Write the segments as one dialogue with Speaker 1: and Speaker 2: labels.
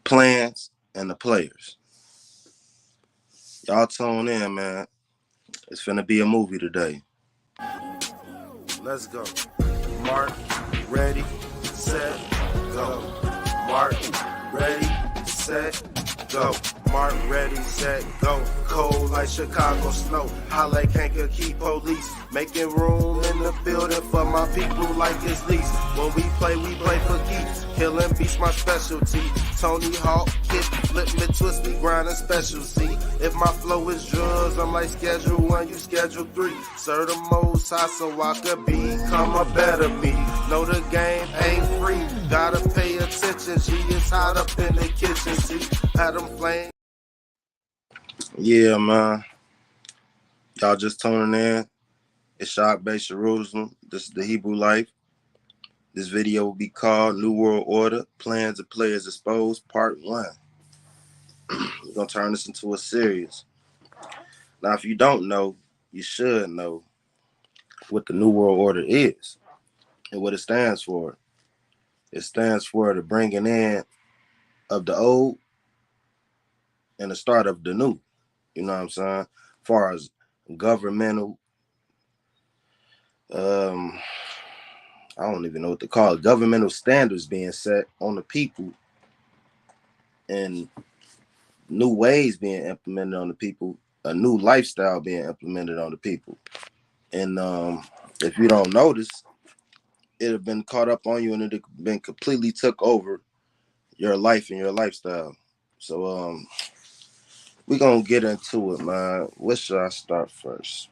Speaker 1: plans, and the players. Y'all tune in, man. It's finna be a movie today. Let's go. Mark, ready, set, go. Mark, ready, set, go. Mark, ready, set, go. Cold like Chicago snow. Holla can't keep police. Making room in the building for my people like it's lease. When we play for keeps. Killing beats my specialty. Tony Hawk, hit, flip me, twist me, grinding specialty. If my flow is drugs, I'm like schedule 1, you schedule 3. Serve the most high so I could become a better me. Know the game ain't free. Gotta pay attention. She is hot up in the kitchen. See, had them flame. Yeah, man. Y'all just tuning in. It's Shock Base Jerusalem. This is the Hebrew Life. This video will be called New World Order, Plans and Players Exposed, Part 1. We're going to turn this into a series. Now, if you don't know, you should know what the New World Order is and what it stands for. It stands for the bringing in of the old and the start of the new. You know what I'm saying? As far as governmental, I don't even know what to call it. Governmental standards being set on the people and new ways being implemented on the people, a new lifestyle being implemented on the people. And if you don't notice, it have been caught up on you and it have been completely took over your life and your lifestyle. So we're going to get into it, man. What should I start first?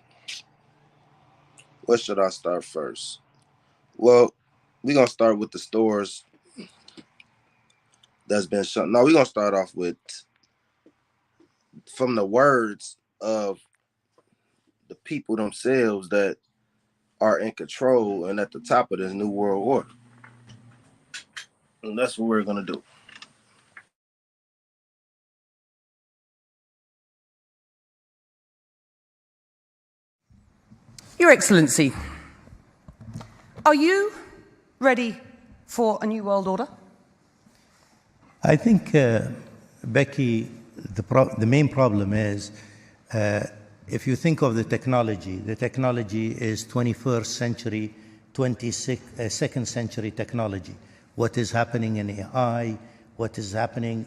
Speaker 1: Well, we're going to start with the stores that's been shut. No, we're going to start off with from the words of the people themselves that are in control and at the top of this New World Order. And that's what we're going to do.
Speaker 2: Your Excellency, are you ready for a new world order?
Speaker 3: I think, Becky, the main problem is if you think of the technology is 21st century, 22nd century technology. What is happening in AI, what is happening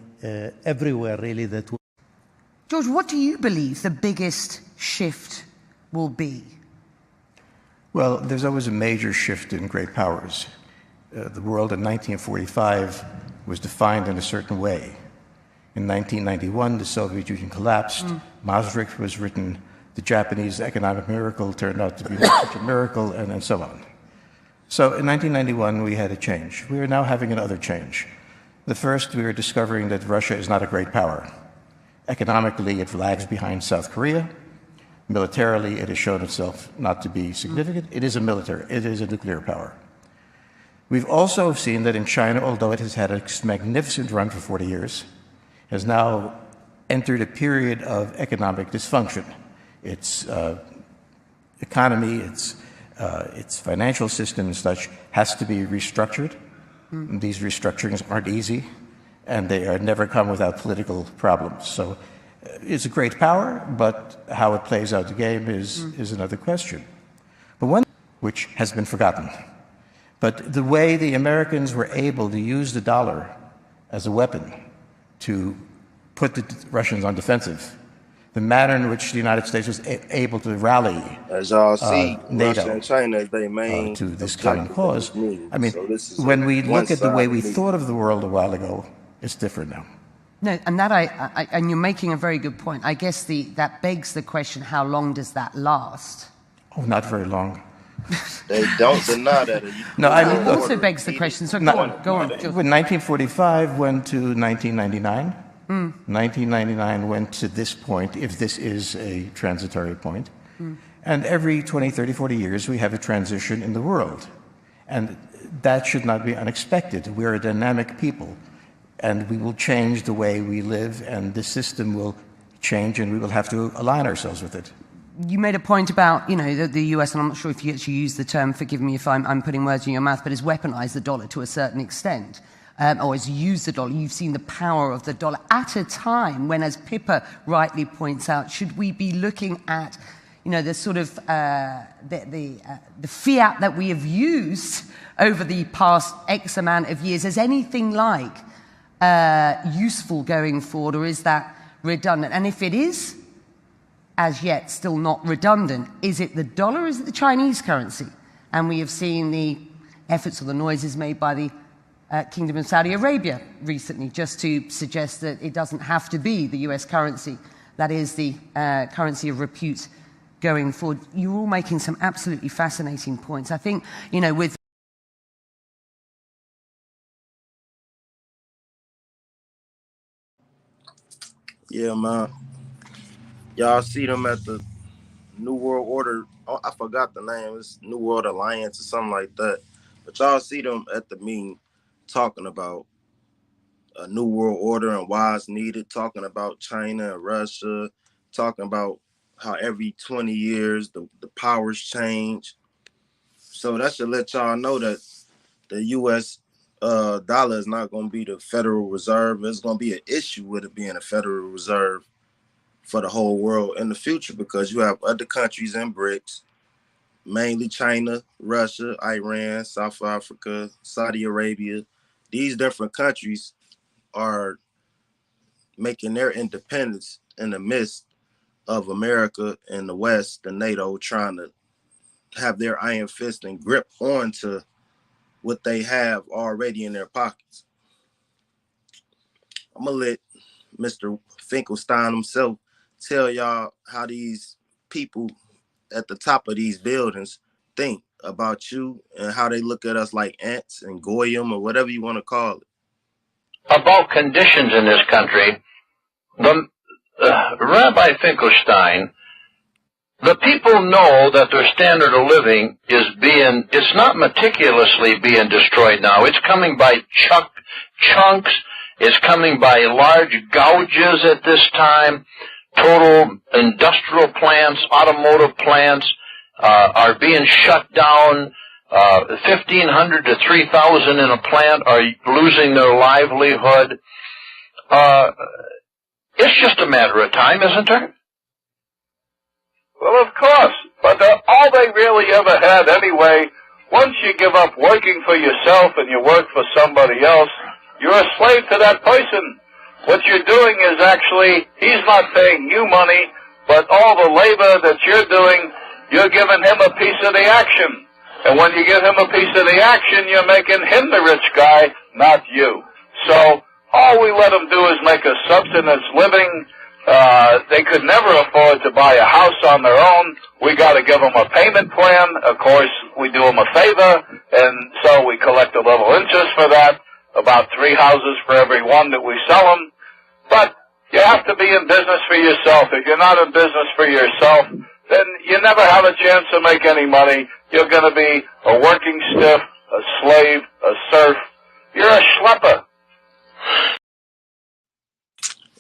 Speaker 3: everywhere, really.
Speaker 2: George, what do you believe the biggest shift will be?
Speaker 4: Well, there's always a major shift in great powers. The world in 1945 was defined in a certain way. In 1991, the Soviet Union collapsed. Maastricht was written. The Japanese economic miracle turned out to be such a miracle, and so on. So in 1991, we had a change. We are now having another change. The first, we are discovering that Russia is not a great power. Economically, it lags behind South Korea. Militarily, it has shown itself not to be significant. It is a nuclear power. We've also seen that in China, although it has had a magnificent run for 40 years, has now entered a period of economic dysfunction. Its economy, its financial system and such has to be restructured. These restructurings aren't easy, and they are never come without political problems. So it's a great power, but how it plays out the game is another question. But one which has been forgotten. But the way the Americans were able to use the dollar as a weapon to put the Russians on defensive, the manner in which the United States was able to rally
Speaker 1: as y'all see,
Speaker 4: NATO
Speaker 1: Russia and China is their main
Speaker 4: to this common cause. I mean,
Speaker 1: so
Speaker 4: when we look at the way we thought of the world a while ago, it's different now.
Speaker 2: No, and that and you're making a very good point. I guess that begs the question: how long does that last?
Speaker 4: Oh, not very long.
Speaker 1: They don't deny that.
Speaker 4: No, I mean,
Speaker 2: it also begs the question. So go on.
Speaker 4: When 1945 went to 1999, 1999 went to this point, if this is a transitory point. And every 20, 30, 40 years, we have a transition in the world. And that should not be unexpected. We're a dynamic people. And we will change the way we live, and the system will change, and we will have to align ourselves with it.
Speaker 2: You made a point about, the US, and I'm not sure if you actually used the term, forgive me if I'm putting words in your mouth, but has weaponized the dollar to a certain extent. or has used the dollar. You've seen the power of the dollar at a time when, as Pippa rightly points out, should we be looking at, the sort of the fiat that we have used over the past X amount of years as anything like useful going forward, or is that redundant? And if it is, as yet, still not redundant, is it the dollar or is it the Chinese currency? And we have seen the efforts or the noises made by the Kingdom of Saudi Arabia recently, just to suggest that it doesn't have to be the US currency that is the currency of repute going forward. You're all making some absolutely fascinating points. I think, with
Speaker 1: Yeah, man. Y'all see them at the New World Order. Oh, I forgot the name. It's New World Alliance or something like that. But y'all see them at the meeting talking about a New World Order and why it's needed, talking about China and Russia, talking about how every 20 years the powers change. So that should let y'all know that the U.S. Dollar is not going to be the Federal Reserve. It's going to be an issue with it being a Federal Reserve for the whole world in the future, because you have other countries in BRICS, mainly China, Russia, Iran, South Africa, Saudi Arabia. These different countries are making their independence in the midst of America and the West, the NATO, trying to have their iron fist and grip onto what they have already in their pockets. I'm gonna let Mr. Finkelstein himself tell y'all how these people at the top of these buildings think about you and how they look at us like ants and goyim or whatever you want to call it.
Speaker 5: About conditions in this country, Rabbi Finkelstein, the people know that their standard of living it's not meticulously being destroyed now. It's coming by chunks. It's coming by large gouges at this time. Total industrial plants, automotive plants are being shut down. 1,500 to 3,000 in a plant are losing their livelihood. It's just a matter of time, isn't there?
Speaker 6: Well, of course, but all they really ever had anyway, once you give up working for yourself and you work for somebody else, you're a slave to that person. What you're doing is actually, he's not paying you money, but all the labor that you're doing, you're giving him a piece of the action. And when you give him a piece of the action, you're making him the rich guy, not you. So all we let them do is make a subsistence living. They could never afford to buy a house on their own. We got to give them a payment plan. Of course, we do them a favor, and so we collect a little interest for that, about 3 houses for every one that we sell them. But you have to be in business for yourself. If you're not in business for yourself, then you never have a chance to make any money. You're going to be a working stiff, a slave, a serf. You're a schlepper.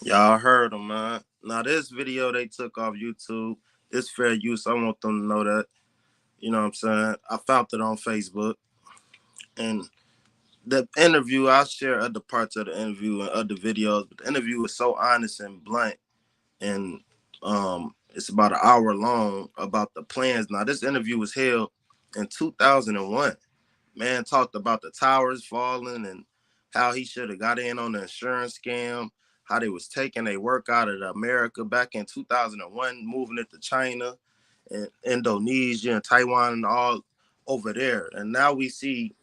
Speaker 1: Y'all heard them, man. Now, this video they took off YouTube, it's fair use. I want them to know that. You know what I'm saying? I found it on Facebook. And the interview, I'll share other parts of the interview and other videos, but the interview was so honest and blunt. And it's about an hour long about the plans. Now, this interview was held in 2001. Man talked about the towers falling and how he should have got in on the insurance scam, how they was taking their work out of America back in 2001, moving it to China and Indonesia and Taiwan and all over there. And now we see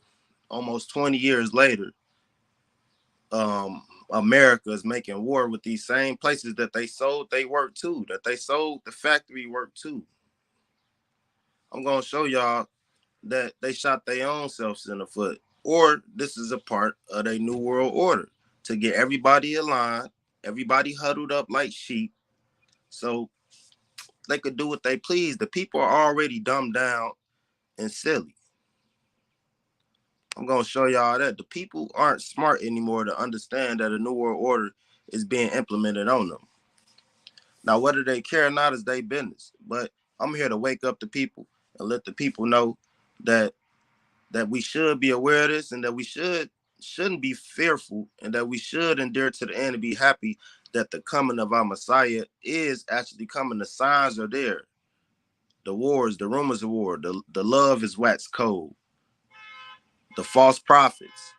Speaker 1: almost 20 years later, America is making war with these same places that they sold they work to, that they sold the factory work to. I'm going to show y'all that they shot their own selves in the foot. Or this is a part of their New World Order to get everybody aligned, everybody huddled up like sheep, so they could do what they please. The people are already dumbed down and silly. I'm going to show y'all that the people aren't smart anymore to understand that a New World Order is being implemented on them. Now, whether they care or not is their business. But I'm here to wake up the people and let the people know that we should be aware of this and that we should shouldn't be fearful, and that we should endure to the end and be happy that the coming of our Messiah is actually coming. The signs are there. The wars, the rumors of war, the love is waxed cold. The false prophets.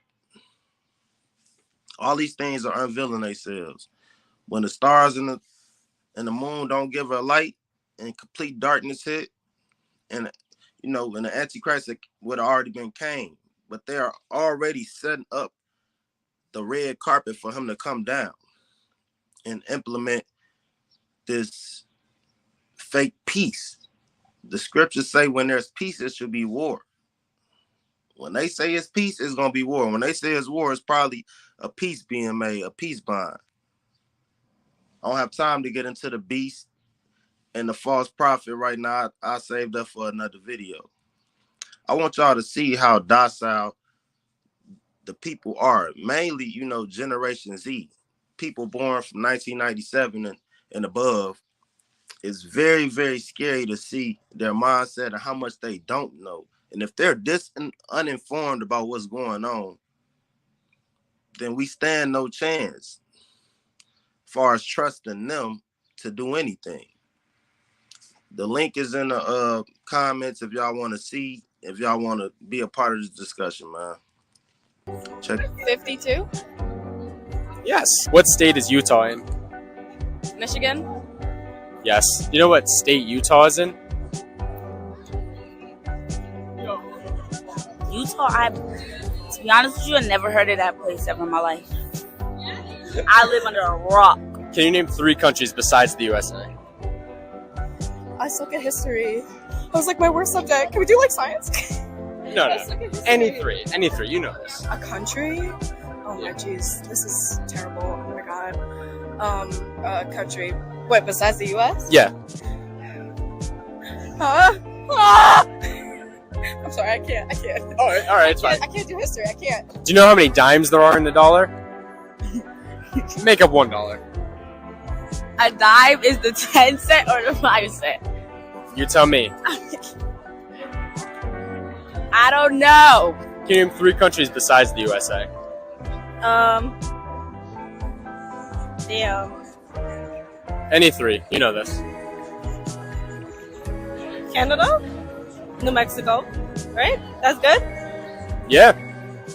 Speaker 1: All these things are unveiling themselves. When the stars and the moon don't give a light and complete darkness hit, and and the Antichrist would have already been came, but they are already setting up the red carpet for him to come down and implement this fake peace. The scriptures say when there's peace, it should be war. When they say it's peace, it's going to be war. When they say it's war, it's probably a peace being made, a peace bond. I don't have time to get into the beast and the false prophet right now. I saved that for another video. I want y'all to see how docile the people are. Mainly, Generation Z. People born from 1997 and above. It's very, very scary to see their mindset and how much they don't know. And if they're this uninformed about what's going on, then we stand no chance as far as trusting them to do anything. The link is in the comments if y'all want to see, if y'all want to be a part of this discussion, man. Check it.
Speaker 7: 52?
Speaker 8: Yes. What state is Utah in?
Speaker 7: Michigan?
Speaker 8: Yes. You know what state Utah is in?
Speaker 9: Utah, to be honest with you, I never heard of that place ever in my life. I live under a rock.
Speaker 8: Can you name 3 countries besides the USA?
Speaker 7: I suck at history. I was like, my worst subject. Can we do like science?
Speaker 8: No.
Speaker 7: I suck at history.
Speaker 8: Any three. You know this.
Speaker 7: A country? Oh my jeez, this is terrible. Oh my god. A country. Wait, besides the U.S.?
Speaker 8: Yeah.
Speaker 7: Huh? Ah! I'm sorry, I can't.
Speaker 8: All right, it's fine.
Speaker 7: I can't do history. I can't.
Speaker 8: Do you know how many dimes there are in the dollar? Make up $1.
Speaker 9: A dime is the 10 cent or the 5 cent?
Speaker 8: You tell me.
Speaker 9: I don't know.
Speaker 8: Can you name 3 countries besides the USA?
Speaker 9: Damn.
Speaker 8: Any 3. You know this.
Speaker 9: Canada? New Mexico, right? That's good?
Speaker 8: Yeah.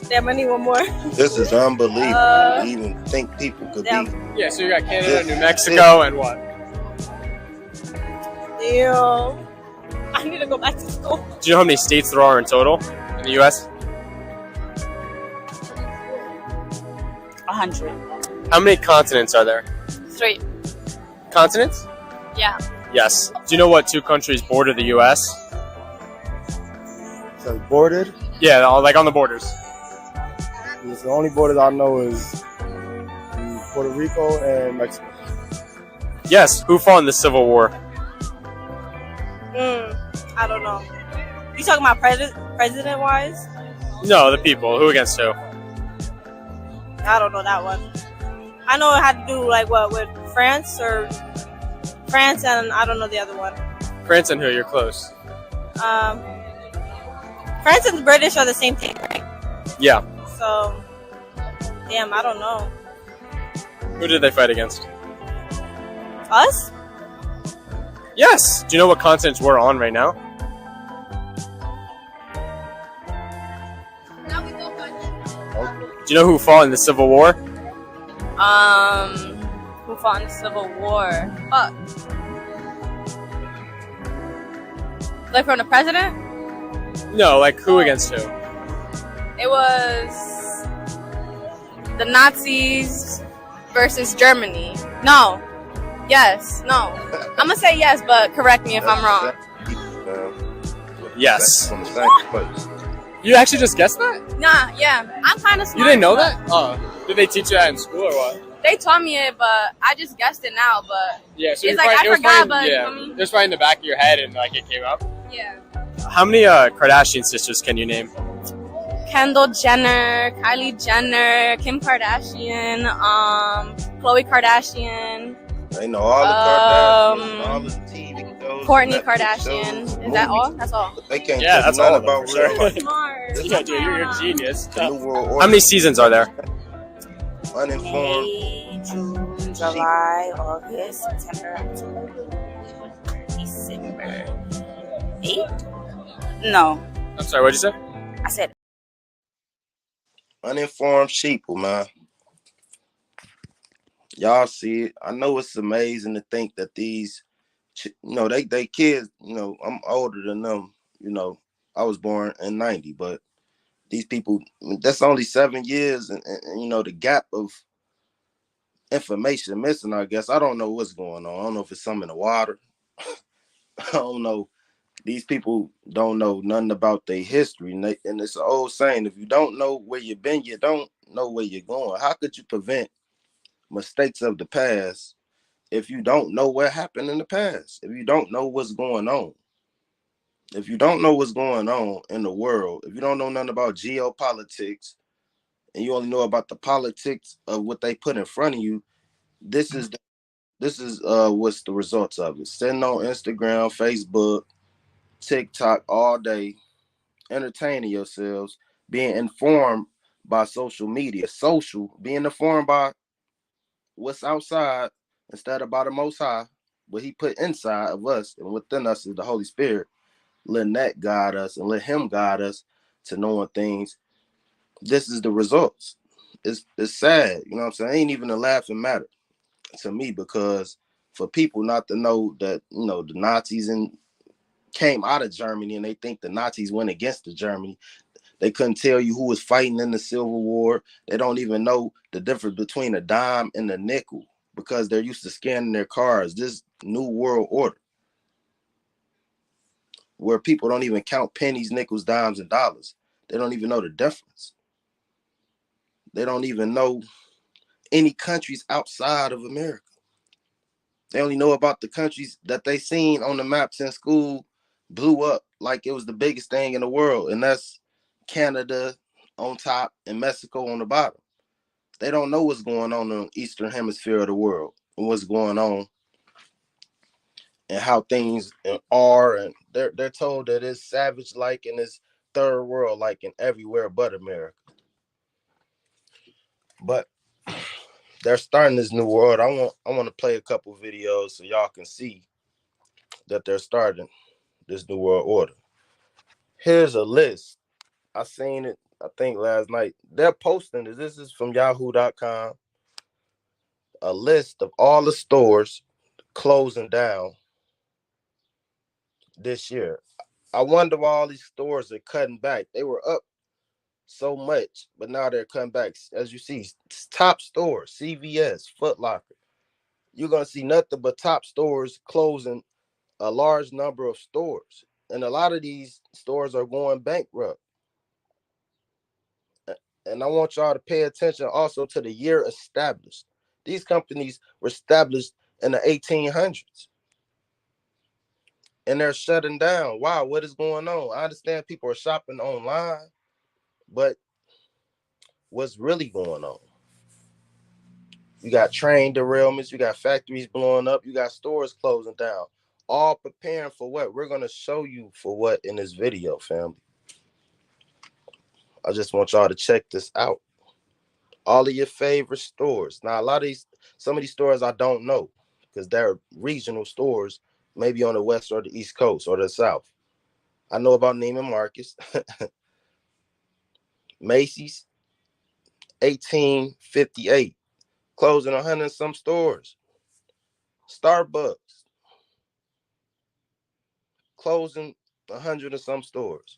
Speaker 9: Damn, I need one more.
Speaker 1: This is unbelievable. To even think people could be.
Speaker 8: Yeah, so you got Canada, New Mexico, and what?
Speaker 9: Damn. I need to go back to school.
Speaker 8: Do you know how many states there are in total in the U.S.?
Speaker 9: 100.
Speaker 8: How many continents are there?
Speaker 9: 3.
Speaker 8: Continents?
Speaker 9: Yeah.
Speaker 8: Yes. Do you know what 2 countries border the U.S.?
Speaker 10: So bordered?
Speaker 8: Yeah, like on the borders.
Speaker 10: The only borders I know is Puerto Rico and Mexico.
Speaker 8: Yes. Who fought in the Civil War?
Speaker 9: I don't know. You talking about president-wise?
Speaker 8: No, the people. Who against who?
Speaker 9: I don't know that one. I know it had to do like what with France and I don't know the other one.
Speaker 8: France and who? You're close.
Speaker 9: France and the British are the same thing, right?
Speaker 8: Yeah.
Speaker 9: So, damn, I don't know.
Speaker 8: Who did they fight against?
Speaker 9: Us?
Speaker 8: Yes. Do you know what continents we're on right now? Do you know who fought in the Civil War?
Speaker 9: Who fought in the Civil War? Like from the president?
Speaker 8: No, like who against who?
Speaker 9: It was the Nazis versus Germany. No. Yes. No. I'm gonna say yes, but correct me if I'm wrong.
Speaker 8: Yes.
Speaker 1: From the same place.
Speaker 8: You actually just guessed that?
Speaker 9: Nah, yeah. I'm kind of smart.
Speaker 8: You didn't know
Speaker 9: but
Speaker 8: that? Oh. Did they teach you that in school or what?
Speaker 9: They taught me it, but I just guessed it now, but
Speaker 8: Yeah, so
Speaker 9: it's like I forgot, but
Speaker 8: yeah, it was right in the back of your head and like it came up.
Speaker 9: yeah.
Speaker 8: How many Kardashian sisters can you name?
Speaker 9: Kendall Jenner, Kylie Jenner, Kim Kardashian, Khloe Kardashian.
Speaker 1: They know all the Kardashians, all the TV shows. shows.
Speaker 9: Courtney
Speaker 1: Netflix
Speaker 9: Kardashian.
Speaker 1: shows,
Speaker 9: Is that all?
Speaker 1: movies,
Speaker 9: That's all.
Speaker 1: but they can't
Speaker 8: Yeah,
Speaker 1: tell you
Speaker 8: that's
Speaker 1: nothing
Speaker 8: all of them,
Speaker 1: about
Speaker 8: for sure.
Speaker 1: real life.
Speaker 9: Smart.
Speaker 8: Yeah, dude, you're a genius.
Speaker 1: The New World
Speaker 8: How
Speaker 1: Order.
Speaker 8: many seasons are there?
Speaker 1: Uninformed.
Speaker 11: May, June, July, August, September, October, December. 8? No,
Speaker 8: I'm sorry, what'd you say?
Speaker 11: I said
Speaker 1: Uninformed sheeple, man. Y'all see it. I know it's amazing to think that these, they kids, I'm older than them. I was born in 90, but these people, that's only 7 years. And the gap of information missing, I guess. I don't know what's going on. I don't know if it's something in the water. I don't know. These people don't know nothing about their history. And it's an old saying, if you don't know where you've been, you don't know where you're going. How could you prevent mistakes of the past if you don't know what happened in the past? If you don't know what's going on? If you don't know what's going on in the world, if you don't know nothing about geopolitics, and you only know about the politics of what they put in front of you, this is what's the results of it. Sitting on Instagram, Facebook, TikTok all day, entertaining yourselves, being informed by social media, being informed by what's outside instead of by the Most High, what He put inside of us and within us is the Holy Spirit. Letting that guide us and let Him guide us to knowing things. This is the results. It's sad, you know what I'm saying? It ain't even a laughing matter to me, because for people not to know that, the Nazis came out of Germany and they think the Nazis went against the Germany. They couldn't tell you who was fighting in the Civil War. They don't even know the difference between a dime and a nickel because they're used to scanning their cars. This New World Order, where people don't even count pennies, nickels, dimes, and dollars. They don't even know the difference. They don't even know any countries outside of America. They only know about the countries that they seen on the maps in school, blew up like it was the biggest thing in the world, and that's Canada on top and Mexico on the bottom. They don't know what's going on in the Eastern Hemisphere of the world and what's going on and how things are, and they're told that it's savage-like and it's third world-like and everywhere but America. But they're starting this new world. I want to play a couple videos so y'all can see that they're starting this new world order. Here's a list. I seen it, I think last night. They're posting this. This is from yahoo.com. A list of all the stores closing down this year. I wonder why all these stores are cutting back. They were up so much, but now they're cutting back. As you see, top stores, CVS, Foot Locker. You're going to see nothing but top stores closing a large number of stores. And a lot of these stores are going bankrupt. And I want y'all to pay attention also to the year established. These companies were established in the 1800s. And they're shutting down. Wow, what is going on? I understand people are shopping online, but what's really going on? You got train derailments, you got factories blowing up, you got stores closing down. All preparing for what? We're going to show you for what in this video, family. I just want y'all to check this out. All of your favorite stores. Now, some of these stores I don't know because they're regional stores, maybe on the west or the east coast or the south. I know about Neiman Marcus, Macy's, 1858, closing 100 and some stores. Starbucks, closing 100 and some stores.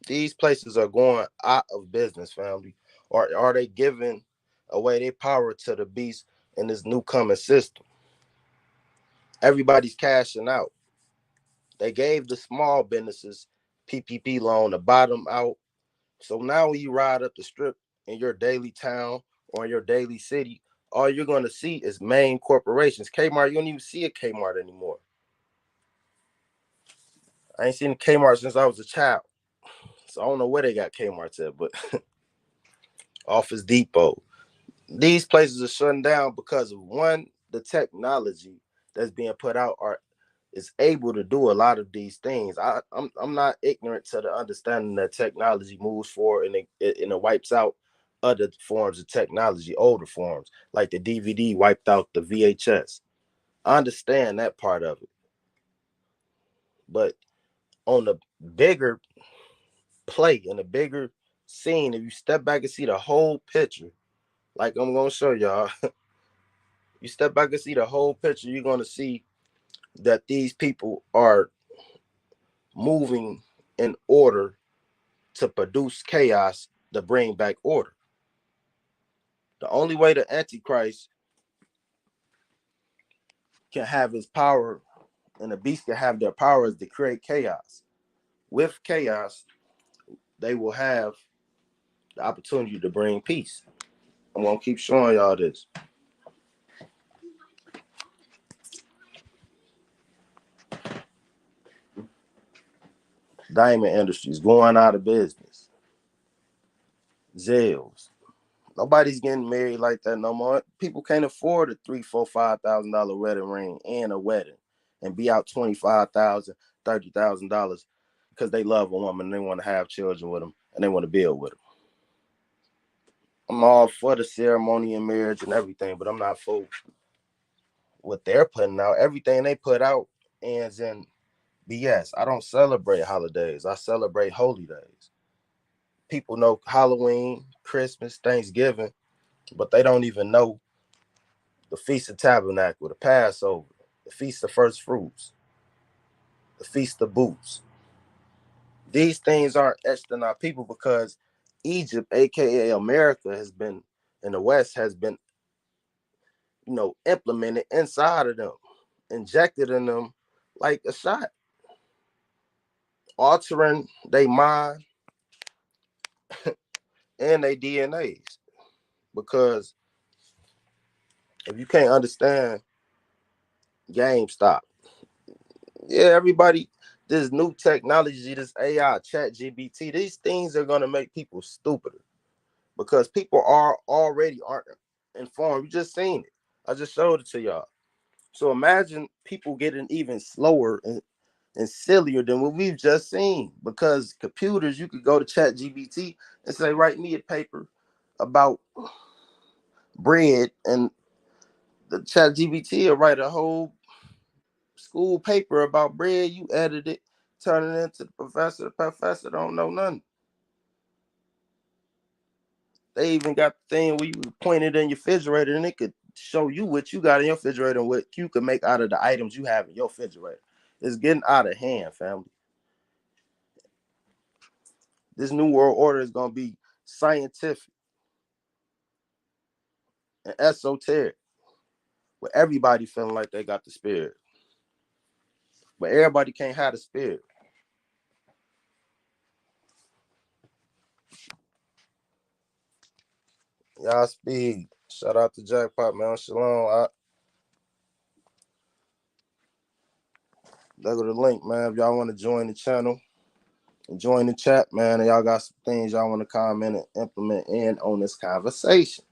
Speaker 1: These places are going out of business, family. Or are they giving away their power to the beast in this new coming system? Everybody's cashing out. They gave the small businesses PPP loan to bottom out. So now when you ride up the strip in your daily town or in your daily city, all you're going to see is main corporations. Kmart, you don't even see a Kmart anymore. I ain't seen a Kmart since I was a child. So I don't know where they got Kmart's at, but Office Depot. These places are shutting down because of, one, the technology
Speaker 10: that's being put out is able to do a lot of these things. I'm not ignorant to the understanding that technology moves forward and it wipes out other forms of technology, older forms, like the DVD wiped out the VHS. I understand that part of it. But on the bigger play, in the bigger scene, if you step back and see the whole picture, like I'm gonna show y'all, you step back and see the whole picture, you're gonna see that these people are moving in order to produce chaos to bring back order. The only way the Antichrist can have his power and the beast can have their power is to create chaos. With chaos, they will have the opportunity to bring peace. I'm gonna keep showing y'all this. Diamond Industries going out of business. Zales. Nobody's getting married like that no more. People can't afford a $3,000, $4,000, $5,000 wedding ring and a wedding and be out $25,000, $30,000 because they love a woman and they want to have children with them and they want to build with them. I'm all for the ceremony and marriage and everything, but I'm not for what they're putting out. Everything they put out ends in BS. I don't celebrate holidays. I celebrate holy days. People know Halloween, Christmas, Thanksgiving, but they don't even know the Feast of Tabernacle, the Passover, the Feast of First Fruits, the Feast of Booths. These things aren't etched in our people because Egypt, aka America, has been in the West, has been, implemented inside of them, injected in them like a shot, altering their mind and their DNAs. Because if you can't understand GameStop, everybody, this new technology, this AI, ChatGPT, these things are going to make people stupider because people aren't informed. You just seen it. I just showed it to y'all. So imagine people getting even slower and sillier than what we've just seen, because computers, you could go to ChatGPT and say, write me a paper about bread, and the ChatGPT will write a whole school paper about bread. You edit it, turn it into the professor. The professor don't know nothing. They even got the thing where you point it in your refrigerator and it could show you what you got in your refrigerator and what you can make out of the items you have in your refrigerator. It's getting out of hand, family. This new world order is going to be scientific and esoteric, with everybody feeling like they got the spirit. But everybody can't have the spirit. Y'all speed. Shout out to Jackpot, man. Shalom. Look at the link, man. If y'all want to join the channel and join the chat, man, and y'all got some things y'all want to comment and implement in on this conversation.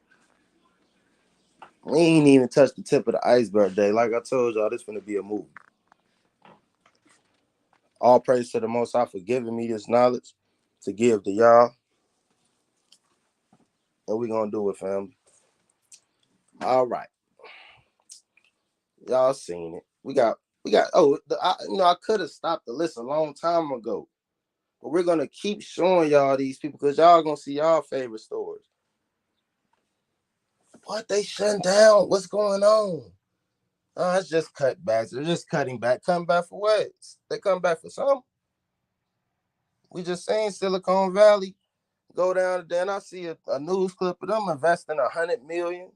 Speaker 10: We ain't even touched the tip of the iceberg day. Like I told y'all, this finna be a movie. All praise to the Most High for giving me this knowledge to give to y'all. And we gonna do it, family. All right. Y'all seen it. We got. I could have stopped the list a long time ago. But we're gonna keep showing y'all these people because y'all gonna see y'all favorite stories. What, they shutting down? What's going on? It's just cutbacks. They're just cutting back. Come back for what? They come back for something. We just saying Silicon Valley go down, then I see a news clip of them investing $100 million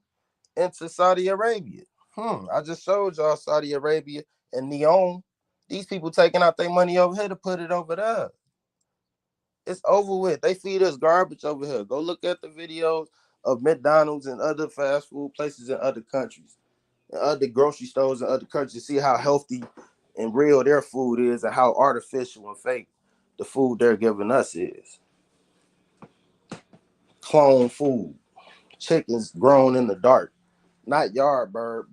Speaker 10: into Saudi Arabia. I just showed y'all Saudi Arabia and Neon. These people taking out their money over here to put it over there. It's over with. They feed us garbage over here. Go look at the videos of McDonald's and other fast food places in other countries, and other grocery stores in other countries. See how healthy and real their food is and how artificial and fake the food they're giving us is. Clone food. Chickens grown in the dark. Not yard bird.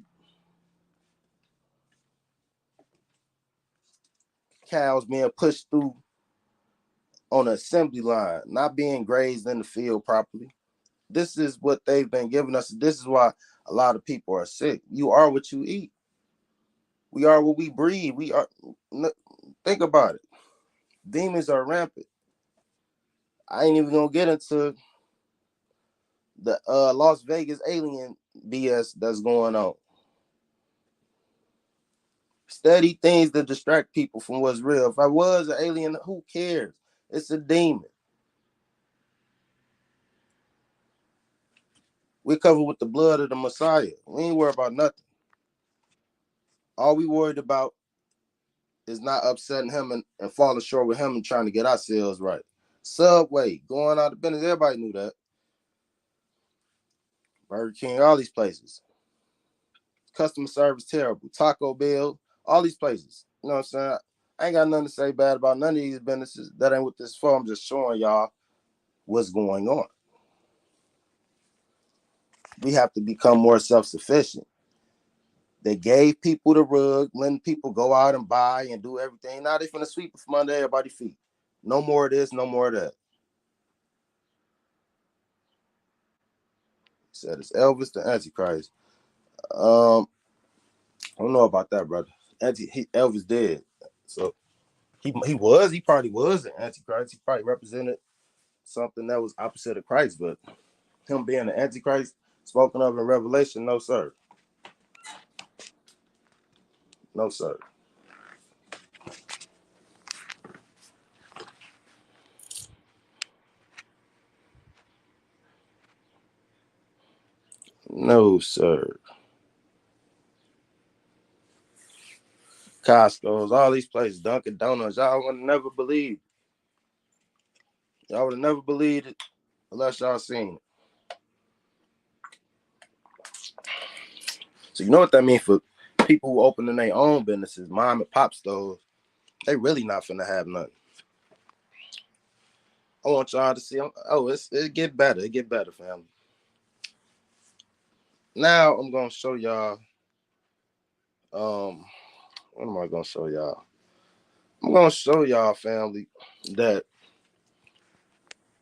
Speaker 10: cows being pushed through on an assembly line, not being grazed in the field properly. This is what they've been giving us. This is why a lot of people are sick. You are what you eat. We are what we breathe. We are. Think about it. Demons are rampant. I ain't even gonna get into the Las Vegas alien BS that's going on. Study things that distract people from what's real. If I was an alien, who cares? It's a demon. We covered with the blood of the Messiah. We ain't worried about nothing. All we worried about is not upsetting him and falling short with him and trying to get ourselves right. Subway, going out of business. Everybody knew that. Burger King, all these places. Customer service terrible. Taco Bell, all these places. You know what I'm saying? I ain't got nothing to say bad about none of these businesses. That ain't what this for. I'm just showing y'all what's going on. We have to become more self-sufficient. They gave people the rug, letting people go out and buy and do everything. Now they finna sweep it from under everybody's feet. No more of this, no more of that. He said it's Elvis the Antichrist. I don't know about that, brother. Elvis dead. So he probably was the Antichrist. He probably represented something that was opposite of Christ, but him being the Antichrist spoken of in Revelation, no sir. No sir. No sir. Costco's, all these places, Dunkin' Donuts, y'all would never believe. Y'all would have never believed it unless y'all seen it. So you know what that means for people who opening their own businesses, mom and pop stores. They really not finna have nothing. I want y'all to see. It get better. It get better, family. Now I'm gonna show y'all. What am I gonna show y'all? I'm gonna show y'all, family, that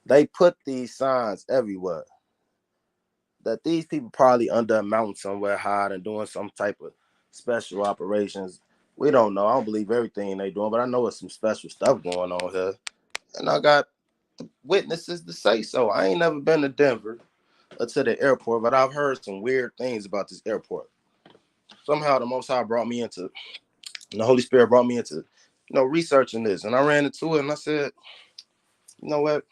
Speaker 10: they put these signs everywhere. That these people probably under a mountain somewhere hiding, doing some type of special operations. We don't know. I don't believe everything they doing, but I know it's some special stuff going on here. And I got witnesses to say so. I ain't never been to Denver or to the airport, but I've heard some weird things about this airport. Somehow the Most High brought me into, and the Holy Spirit brought me into, researching this. And I ran into it and I said, you know what?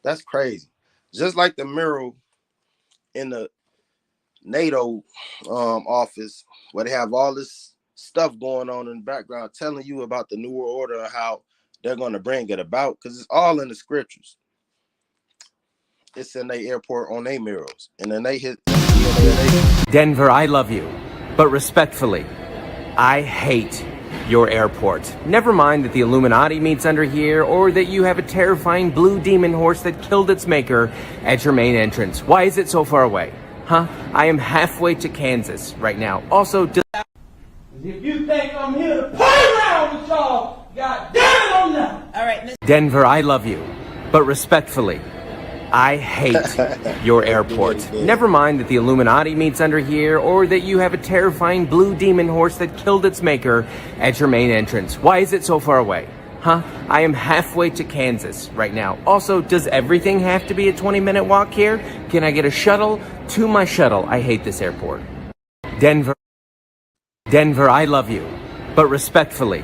Speaker 10: That's crazy. Just like the mural in the NATO office where they have all this stuff going on in the background telling you about the New World Order and how they're going to bring it about, because it's all in the scriptures. It's in their airport on their murals. And then they hit
Speaker 12: Denver, I love you, but respectfully, I hate your airport. Never mind that the Illuminati meets under here, or that you have a terrifying blue demon horse that killed its maker at your main entrance. Why is it so far away? Huh? I am halfway to Kansas right now. Also,
Speaker 13: if you think I'm here to play around with y'all, God damn it, I'm not. All right,
Speaker 12: Denver, I love you, but respectfully, I hate your airport. Never mind that the Illuminati meets under here, or that you have a terrifying blue demon horse that killed its maker at your main entrance. Why is it so far away? Huh? I am halfway to Kansas right now. Also, does everything have to be a 20-minute walk here? Can I get a shuttle to my shuttle? I hate this airport. Denver, I love you, but respectfully,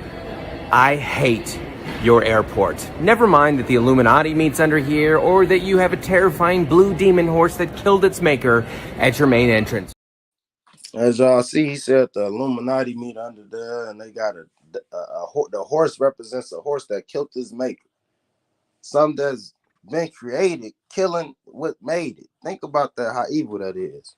Speaker 12: I hate your airport. Never mind that the Illuminati meets under here, or that you have a terrifying blue demon horse that killed its maker at your main entrance.
Speaker 10: As y'all see, he said the Illuminati meet under there, and they got the horse represents a horse that killed his maker. Something that's been created, killing what made it. Think about that, how evil that is.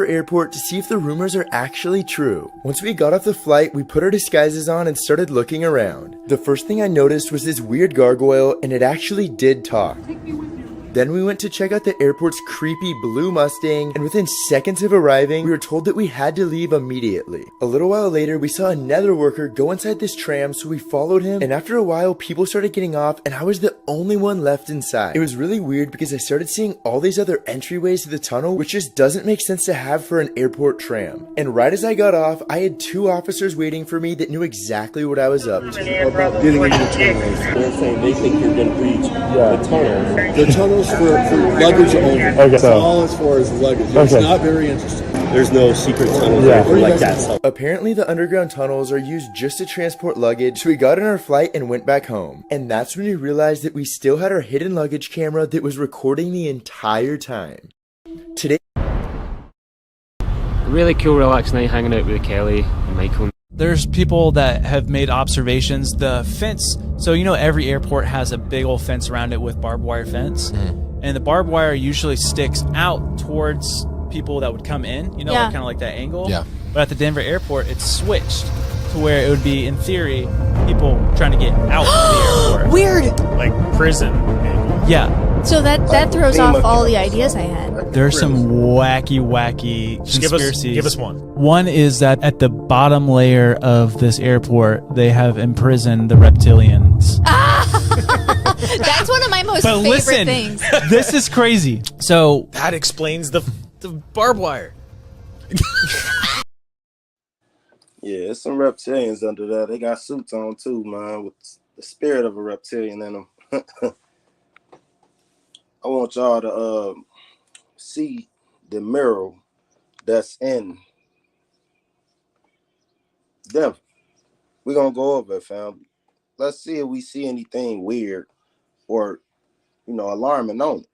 Speaker 14: Denver airport to see if the rumors are actually true. Once we got off the flight, we put our disguises on and started looking around. The first thing I noticed was this weird gargoyle, and it actually did talk. Then we went to check out the airport's creepy blue Mustang, and within seconds of arriving, we were told that we had to leave immediately. A little while later, we saw another worker go inside this tram, so we followed him, and after a while, people started getting off, and I was the only one left inside. It was really weird because I started seeing all these other entryways to the tunnel, which just doesn't make sense to have for an airport tram. And right as I got off, I had 2 officers waiting for me that knew exactly what I was up to.
Speaker 15: Getting into the tunnels, they're saying they think you're going to breach the tunnels. The tunnels for luggage only. Okay. It's all as far as luggage. It's not very interesting. There's no secret tunnels or anything like that. So.
Speaker 14: Apparently the underground tunnels are used just to transport luggage, so we got in our flight and went back home. And that's when we realized that we still had our hidden luggage camera that was recording the entire time. Today,
Speaker 16: really cool relaxed night hanging out with Kelly and Michael.
Speaker 17: There's people that have made observations. The fence, so you know every airport has a big old fence around it with barbed wire fence. And the barbed wire usually sticks out towards people that would come in, you know, kind of like that angle. Yeah. But at the Denver airport, it's switched to where it would be, in theory, people trying to get out of the airport.
Speaker 18: Weird.
Speaker 19: Like prison.
Speaker 17: Yeah.
Speaker 18: So that throws off all the ideas I had.
Speaker 17: There's some wacky
Speaker 19: Just
Speaker 17: conspiracies.
Speaker 19: give us one.
Speaker 17: One is that at the bottom layer of this airport, they have imprisoned the reptilians.
Speaker 18: That's one of my most favorite things.
Speaker 17: This is crazy. So
Speaker 19: that explains the barbed wire.
Speaker 10: Yeah, it's some reptilians under there. They got suits on too, man, with the spirit of a reptilian in them. I want y'all to see the mural that's in Denver. We're going to go over it, fam. Let's see if we see anything weird or, you know, alarming on it.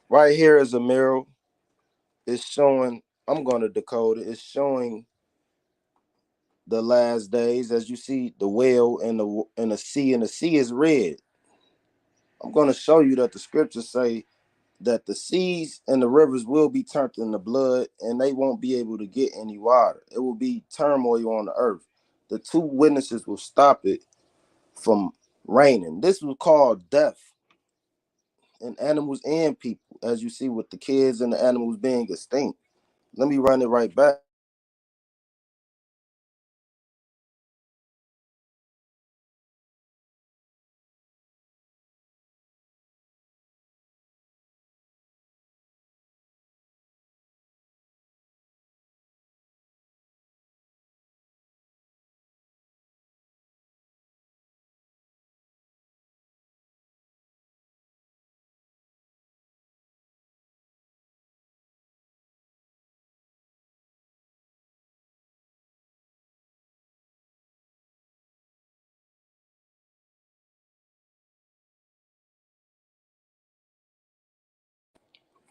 Speaker 10: Right here is a mural. It's showing, I'm going to decode it. It's showing the last days. As you see, the whale and the sea, and the sea is red. I'm going to show you that the scriptures say that the seas and the rivers will be turned into blood, and they won't be able to get any water. It will be turmoil on the earth. The 2 witnesses will stop it from raining. This was called death in animals and people, as you see with the kids and the animals being extinct. Let me run it right back.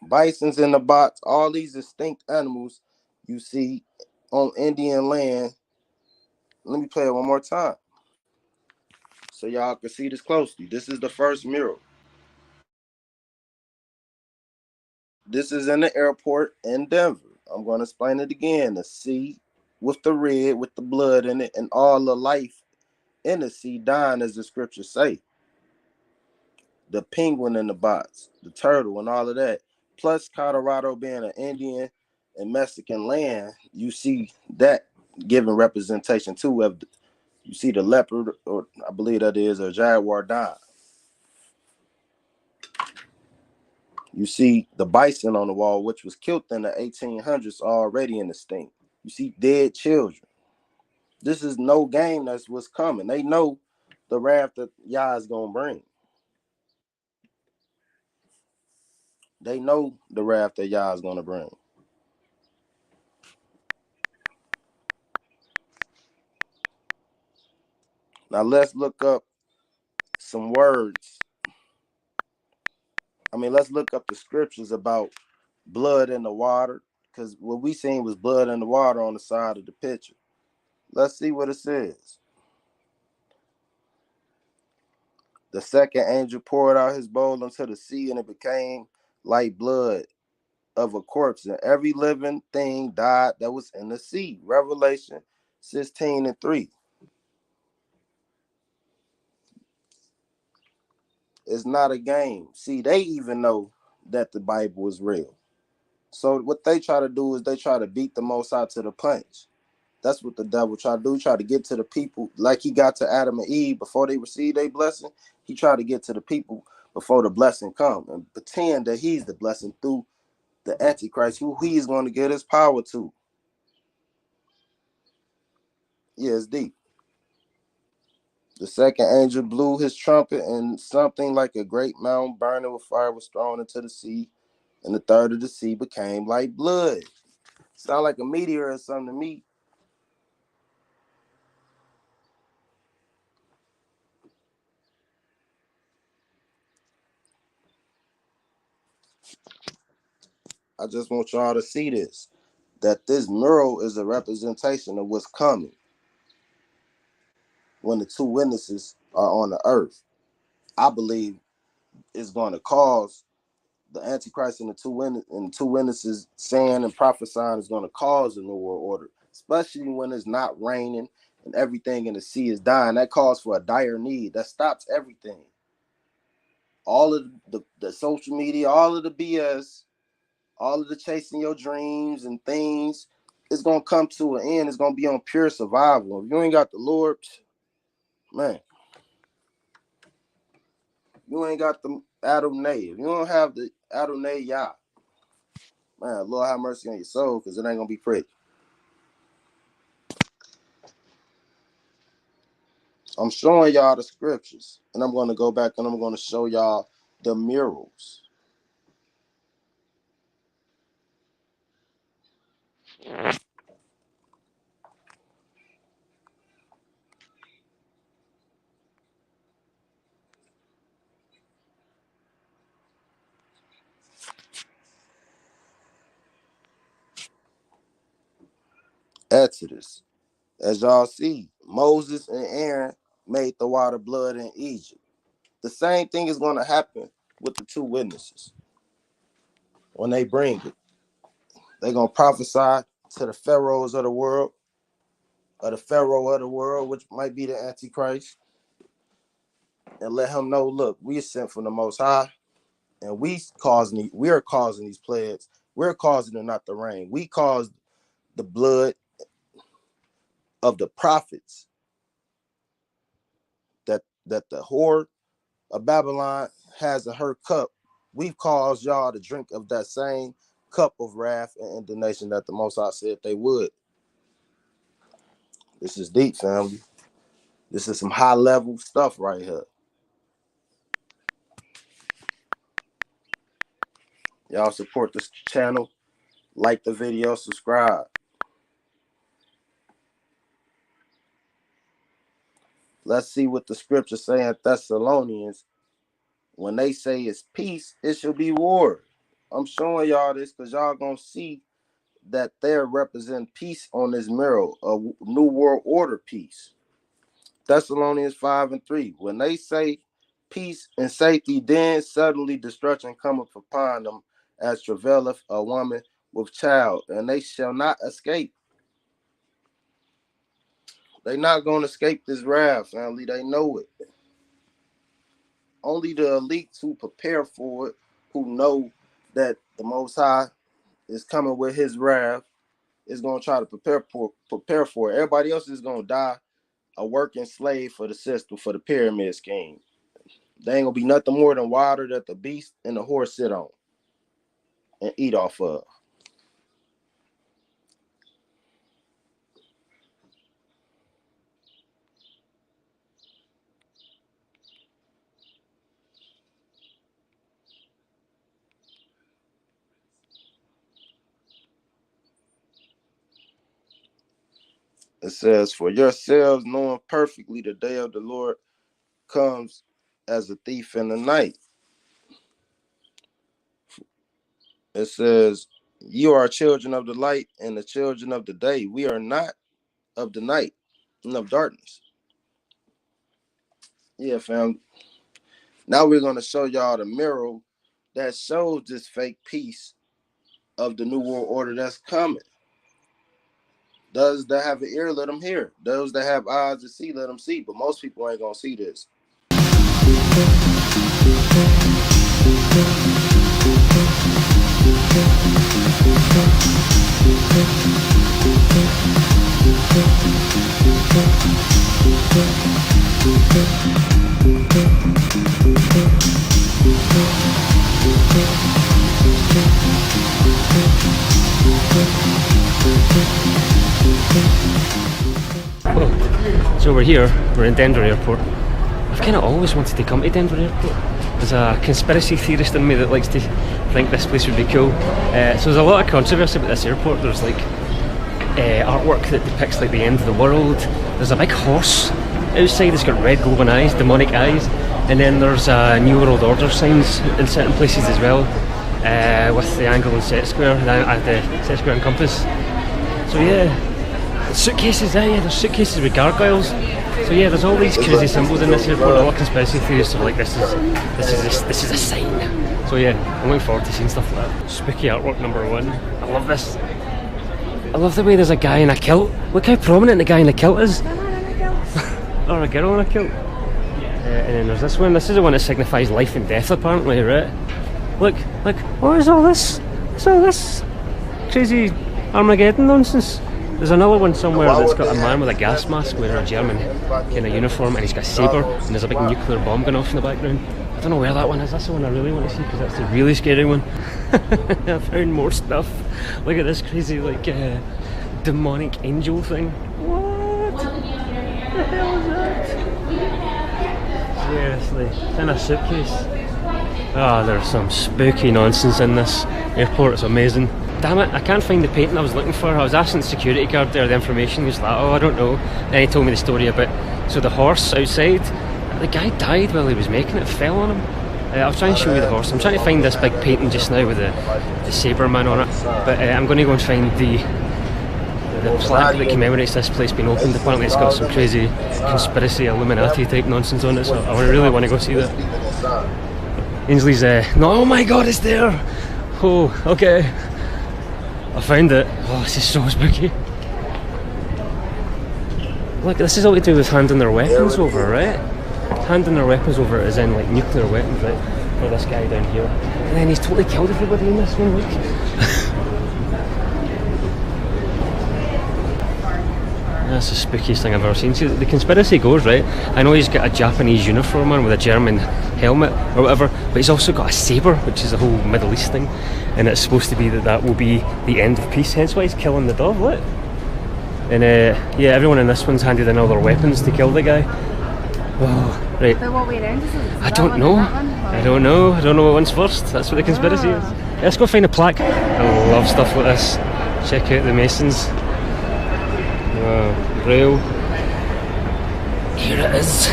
Speaker 10: Bisons in the box, all these extinct animals you see on Indian land. Let me play it one more time so y'all can see this closely. This is the first mural. This is in the airport in Denver. I'm going to explain it again. The sea with the red, with the blood in it, and all the life in the sea dying, as the scriptures say. The penguin in the box, the turtle, and all of that. Plus Colorado being an Indian and Mexican land, you see that giving representation too. Of you see the leopard, or I believe that is a jaguar dying. You see the bison on the wall, which was killed in the 1800s, already in the stink. You see dead children. This is no game. That's what's coming. They know the wrath that Yah is going to bring. They know the wrath that Yah is going to bring. Now let's look up some words. Let's look up the scriptures about blood in the water, because what we seen was blood in the water on the side of the picture. Let's see what it says. The second angel poured out his bowl into the sea, and it became like blood of a corpse, and every living thing died that was in the sea. Revelation 16:3. It's not a game. See, they even know that the Bible is real. So what they try to do is they try to beat the Most High to the punch. That's what the devil try to do. Try to get to the people like he got to Adam and Eve before they received their blessing. He tried to get to the people before the blessing come and pretend that he's the blessing through the Antichrist, who he's going to get his power to. Yeah, it's deep. The second angel blew his trumpet, and something like a great mountain burning with fire was thrown into the sea, and the third of the sea became like blood. Sound like a meteor or something to me. I just want y'all to see this, that this mural is a representation of what's coming when the two witnesses are on the earth. I believe it's going to cause the Antichrist and the two witnesses saying and prophesying is going to cause a new world order, especially when it's not raining and everything in the sea is dying. That calls for a dire need. That stops everything. All of the social media, all of the BS, all of the chasing your dreams and things, it's going to come to an end. It's going to be on pure survival. If you ain't got the Lord, man, you ain't got the Adonai. If you don't have the Adonai Yah, man, Lord have mercy on your soul, because it ain't going to be pretty. I'm showing y'all the scriptures, and I'm going to go back and I'm going to show y'all the murals. Exodus. As y'all see, Moses and Aaron made the water blood in Egypt. The same thing is going to happen with the two witnesses. When they bring it, they're going to prophesy to the pharaohs of the world, or the pharaoh of the world, which might be the Antichrist, and let him know, look, we are sent from the Most High, and we are causing these plagues. We're causing it, not the rain. We caused the blood of the prophets that the whore of Babylon has in her cup. We've caused y'all to drink of that same cup of wrath and indignation that the Most High said they would. This is deep, family. This is some high level stuff right here. Y'all support this channel, like the video, subscribe. Let's see what the scriptures say in Thessalonians. When they say it's peace, it shall be war. I'm showing y'all this because y'all gonna see that they're representing peace on this mural, a new world order peace. Thessalonians 5:3. When they say peace and safety, then suddenly destruction cometh upon them, as travaileth a woman with child, and they shall not escape. They're not going to escape this wrath, family. They know it. Only the elites who prepare for it, who know that the Most High is coming with his wrath, is going to try to prepare for it. Everybody else is going to die a working slave for the system, for the pyramid scheme. They ain't going to be nothing more than water that the beast and the horse sit on and eat off of. It says, for yourselves knowing perfectly the day of the Lord comes as a thief in the night. It says, you are children of the light and the children of the day. We are not of the night and of darkness. Yeah, fam. Now we're gonna show y'all the mural that shows this fake piece of the New World Order that's coming. Those that have an ear, let them hear. Those that have eyes to see, let them see. But most people ain't gonna see this.
Speaker 16: So we're here, we're in Denver Airport. I've kind of always wanted to come to Denver Airport. There's a conspiracy theorist in me that likes to think this place would be cool. So there's a lot of controversy about this airport. There's like artwork that depicts like the end of the world. There's a big horse outside, it's got red glowing eyes, demonic eyes. And then there's New World Order signs in certain places as well, with the angle and set square, the set square and compass. So yeah, suitcases, yeah, there's suitcases with gargoyles. So yeah, there's all these crazy symbols in this airport. A lot of conspiracy theorists are like, this is a sign. So yeah, I'm looking forward to seeing stuff like that. Spooky artwork number one. I love this. I love the way there's a guy in a kilt. Look how prominent the guy in the kilt is. Or a girl in a kilt. And then there's this one. This is the one that signifies life and death, apparently, right? Look, what is all this? What's all this crazy Armageddon nonsense? There's another one somewhere that's got a man with a gas mask wearing a German kind of uniform, and he's got a sabre, and there's a big nuclear bomb going off in the background. I don't know where that one is. That's the one I really want to see, because that's the really scary one. I found more stuff. Look at this crazy, like, demonic angel thing. What the hell is that? Seriously, it's in a suitcase. Ah, there's some spooky nonsense in this airport. It's amazing. Damn it, I can't find the painting I was looking for. I was asking the security guard there the information. He was like, oh, I don't know. Then he told me the story about, so the horse outside, the guy died while he was making it, fell on him. I'll try and show you the horse. I'm trying to find this big painting just now with the sabre man on it. But I'm going to go and find the plaque that commemorates this place being opened. Apparently it's got some crazy conspiracy Illuminati type nonsense on it, so I really want to go see that. Ainsley's no, oh my god, it's there! Oh, okay. I found it. Oh, this is so spooky. Look, this is all to do with handing their weapons over, right? Handing their weapons over as in like nuclear weapons, right? For this guy down here. And then he's totally killed everybody in this one, look. That's the spookiest thing I've ever seen. See, the conspiracy goes, right? I know he's got a Japanese uniform on with a German helmet or whatever, but he's also got a sabre, which is a whole Middle East thing, and it's supposed to be that will be the end of peace, hence why he's killing the dove, look. And yeah, everyone in this one's handed in all their weapons to kill the guy. Oh, right.
Speaker 18: But what way around is it?
Speaker 16: I don't know. I don't know what one's first. That's what the conspiracy is. Let's go find a plaque. I love stuff like this. Check out the Masons. Wow, real. Here it is.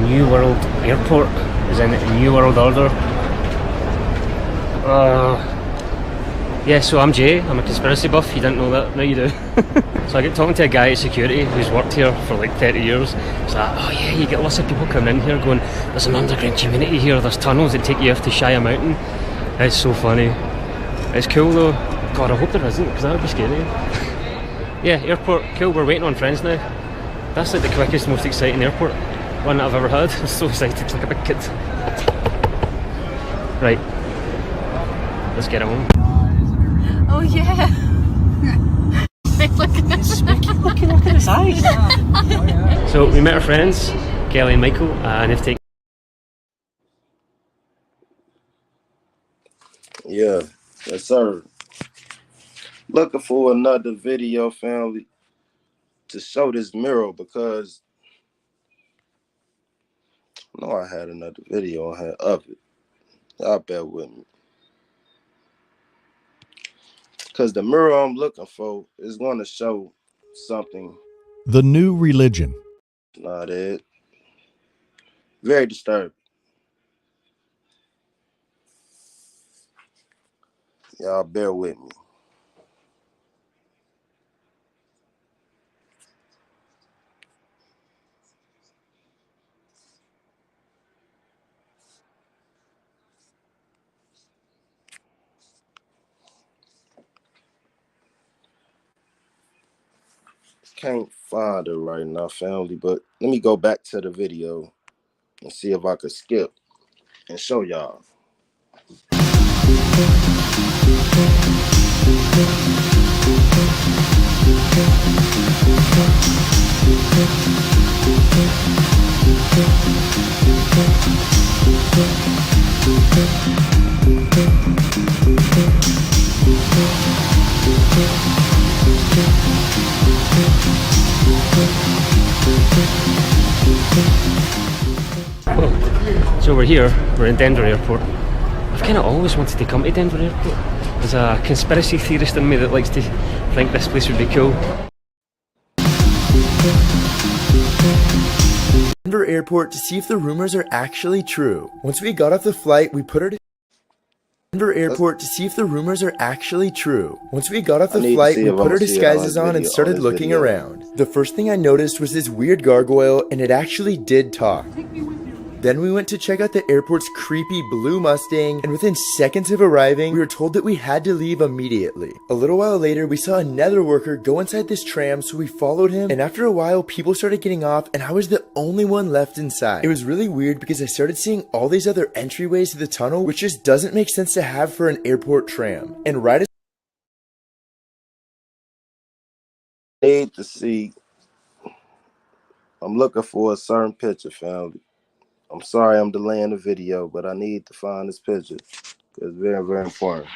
Speaker 16: New World Airport is in New World Order. Yeah, so I'm Jay. I'm a conspiracy buff. You didn't know that, now you do. So I get talking to a guy at security who's worked here for like 30 years. He's like, oh yeah, you get lots of people coming in here going, there's an underground community here, there's tunnels that take you off to Shire Mountain. It's so funny. It's cool though. God, I hope there isn't, because that would be scary. Yeah, airport, cool, we're waiting on friends now. That's like the quickest, most exciting airport one that I've ever had. I'm so excited, like a big kid. Right, let's get it home.
Speaker 18: Oh yeah. Look at this. Look at his eyes.
Speaker 16: So we met our friends, Kelly and Michael, and they've taken.
Speaker 10: Yeah, yes sir. Looking for another video, family, to show this mural, because I know I had another video on here of it. Y'all bear with me. Because the mural I'm looking for is going to show something.
Speaker 20: The new religion.
Speaker 10: Not it. Very disturbing. Y'all bear with me. can't find it right now, family, but let me go back to the video and see if I could skip and show y'all.
Speaker 16: So we're here, we're in Denver Airport. I've kind of always wanted to come to Denver Airport. There's a conspiracy theorist in me that likes to think this place would be cool.
Speaker 14: Denver Airport to see if the rumors are actually true. Once we got off the flight, we put her to Denver Airport to see if the rumors are actually true. Once we got off the flight, we put our disguises on and started looking around. The first thing I noticed was this weird gargoyle, and it actually did talk. Then we went to check out the airport's creepy blue Mustang, and within seconds of arriving, we were told that we had to leave immediately. A little while later, we saw another worker go inside this tram, so we followed him, and after a while, people started getting off, and I was the only one left inside. It was really weird because I started seeing all these other entryways to the tunnel, which just doesn't make sense to have for an airport tram. And right as
Speaker 10: Need to see. I'm looking for a certain picture, family. I'm sorry I'm delaying the video, but I need to find this picture because it's very, very important.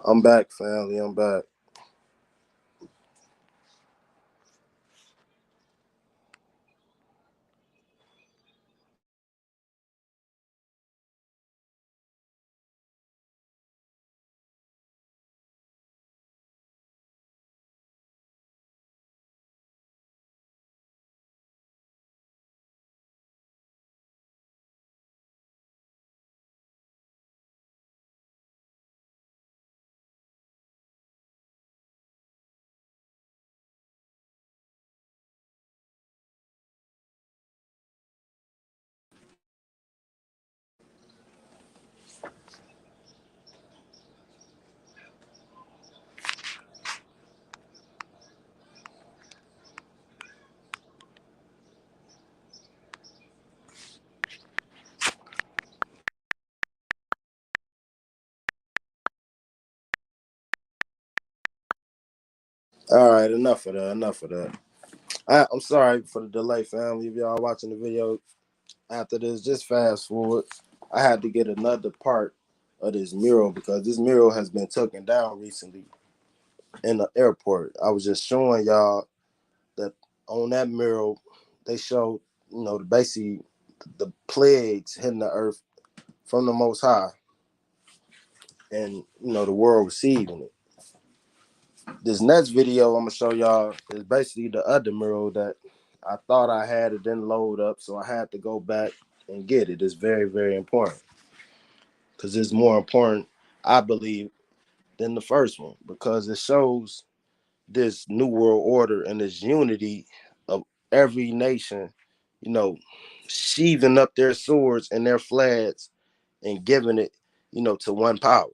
Speaker 10: I'm back, family. I'm back. All right, enough of that. Enough of that. I'm sorry for the delay, family. If y'all watching the video after this, just fast forward. I had to get another part of this mural because this mural has been taken down recently in the airport. I was just showing y'all that on that mural, they showed, basically the plagues hitting the earth from the Most High, and the world receiving it. This next video I'm gonna show y'all is basically the other mural that I thought I had. It didn't load up, so I had to go back and get it. It's very, very important because it's more important, I believe, than the first one because it shows this new world order and this unity of every nation, sheathing up their swords and their flags and giving it, to one power.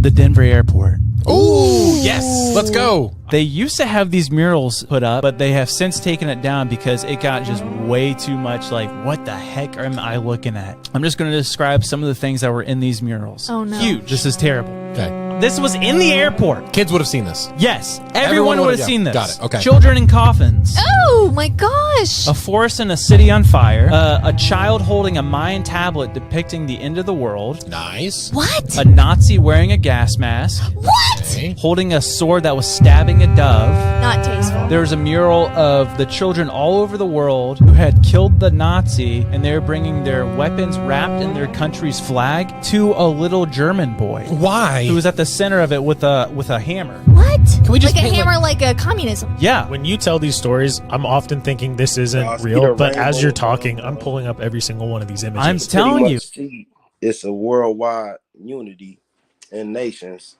Speaker 17: The Denver airport.
Speaker 2: Ooh, yes, let's go.
Speaker 17: They used to have these murals put up, but they have since taken it down because it got just way too much like, what the heck am I looking at? I'm just going to describe some of the things that were in these murals.
Speaker 18: Oh, no.
Speaker 17: Huge. This is terrible.
Speaker 2: Okay.
Speaker 17: This was in the airport.
Speaker 2: Kids would have seen this.
Speaker 17: Yes, everyone would have seen this.
Speaker 2: Got it, okay.
Speaker 17: Children in coffins.
Speaker 18: Oh, my gosh.
Speaker 17: A forest and a city on fire. A child holding a Mayan tablet depicting the end of the world.
Speaker 2: Nice.
Speaker 18: What?
Speaker 17: A Nazi wearing a gas mask.
Speaker 18: What?
Speaker 2: Okay.
Speaker 17: Holding a sword that was stabbing a dove.
Speaker 18: Not tasteful.
Speaker 17: There was a mural of the children all over the world who had killed the Nazi, and they were bringing their weapons wrapped in their country's flag to a little German boy.
Speaker 2: Why?
Speaker 17: Who was at the center of it with a hammer.
Speaker 18: What?
Speaker 2: Can we just
Speaker 18: like a
Speaker 2: paint,
Speaker 18: hammer, like a communism?
Speaker 17: Yeah.
Speaker 19: When you tell these stories, I'm often thinking this isn't real, but as you're talking, I'm pulling up every single one of these images.
Speaker 17: I'm telling you.
Speaker 10: It's a worldwide unity in nations.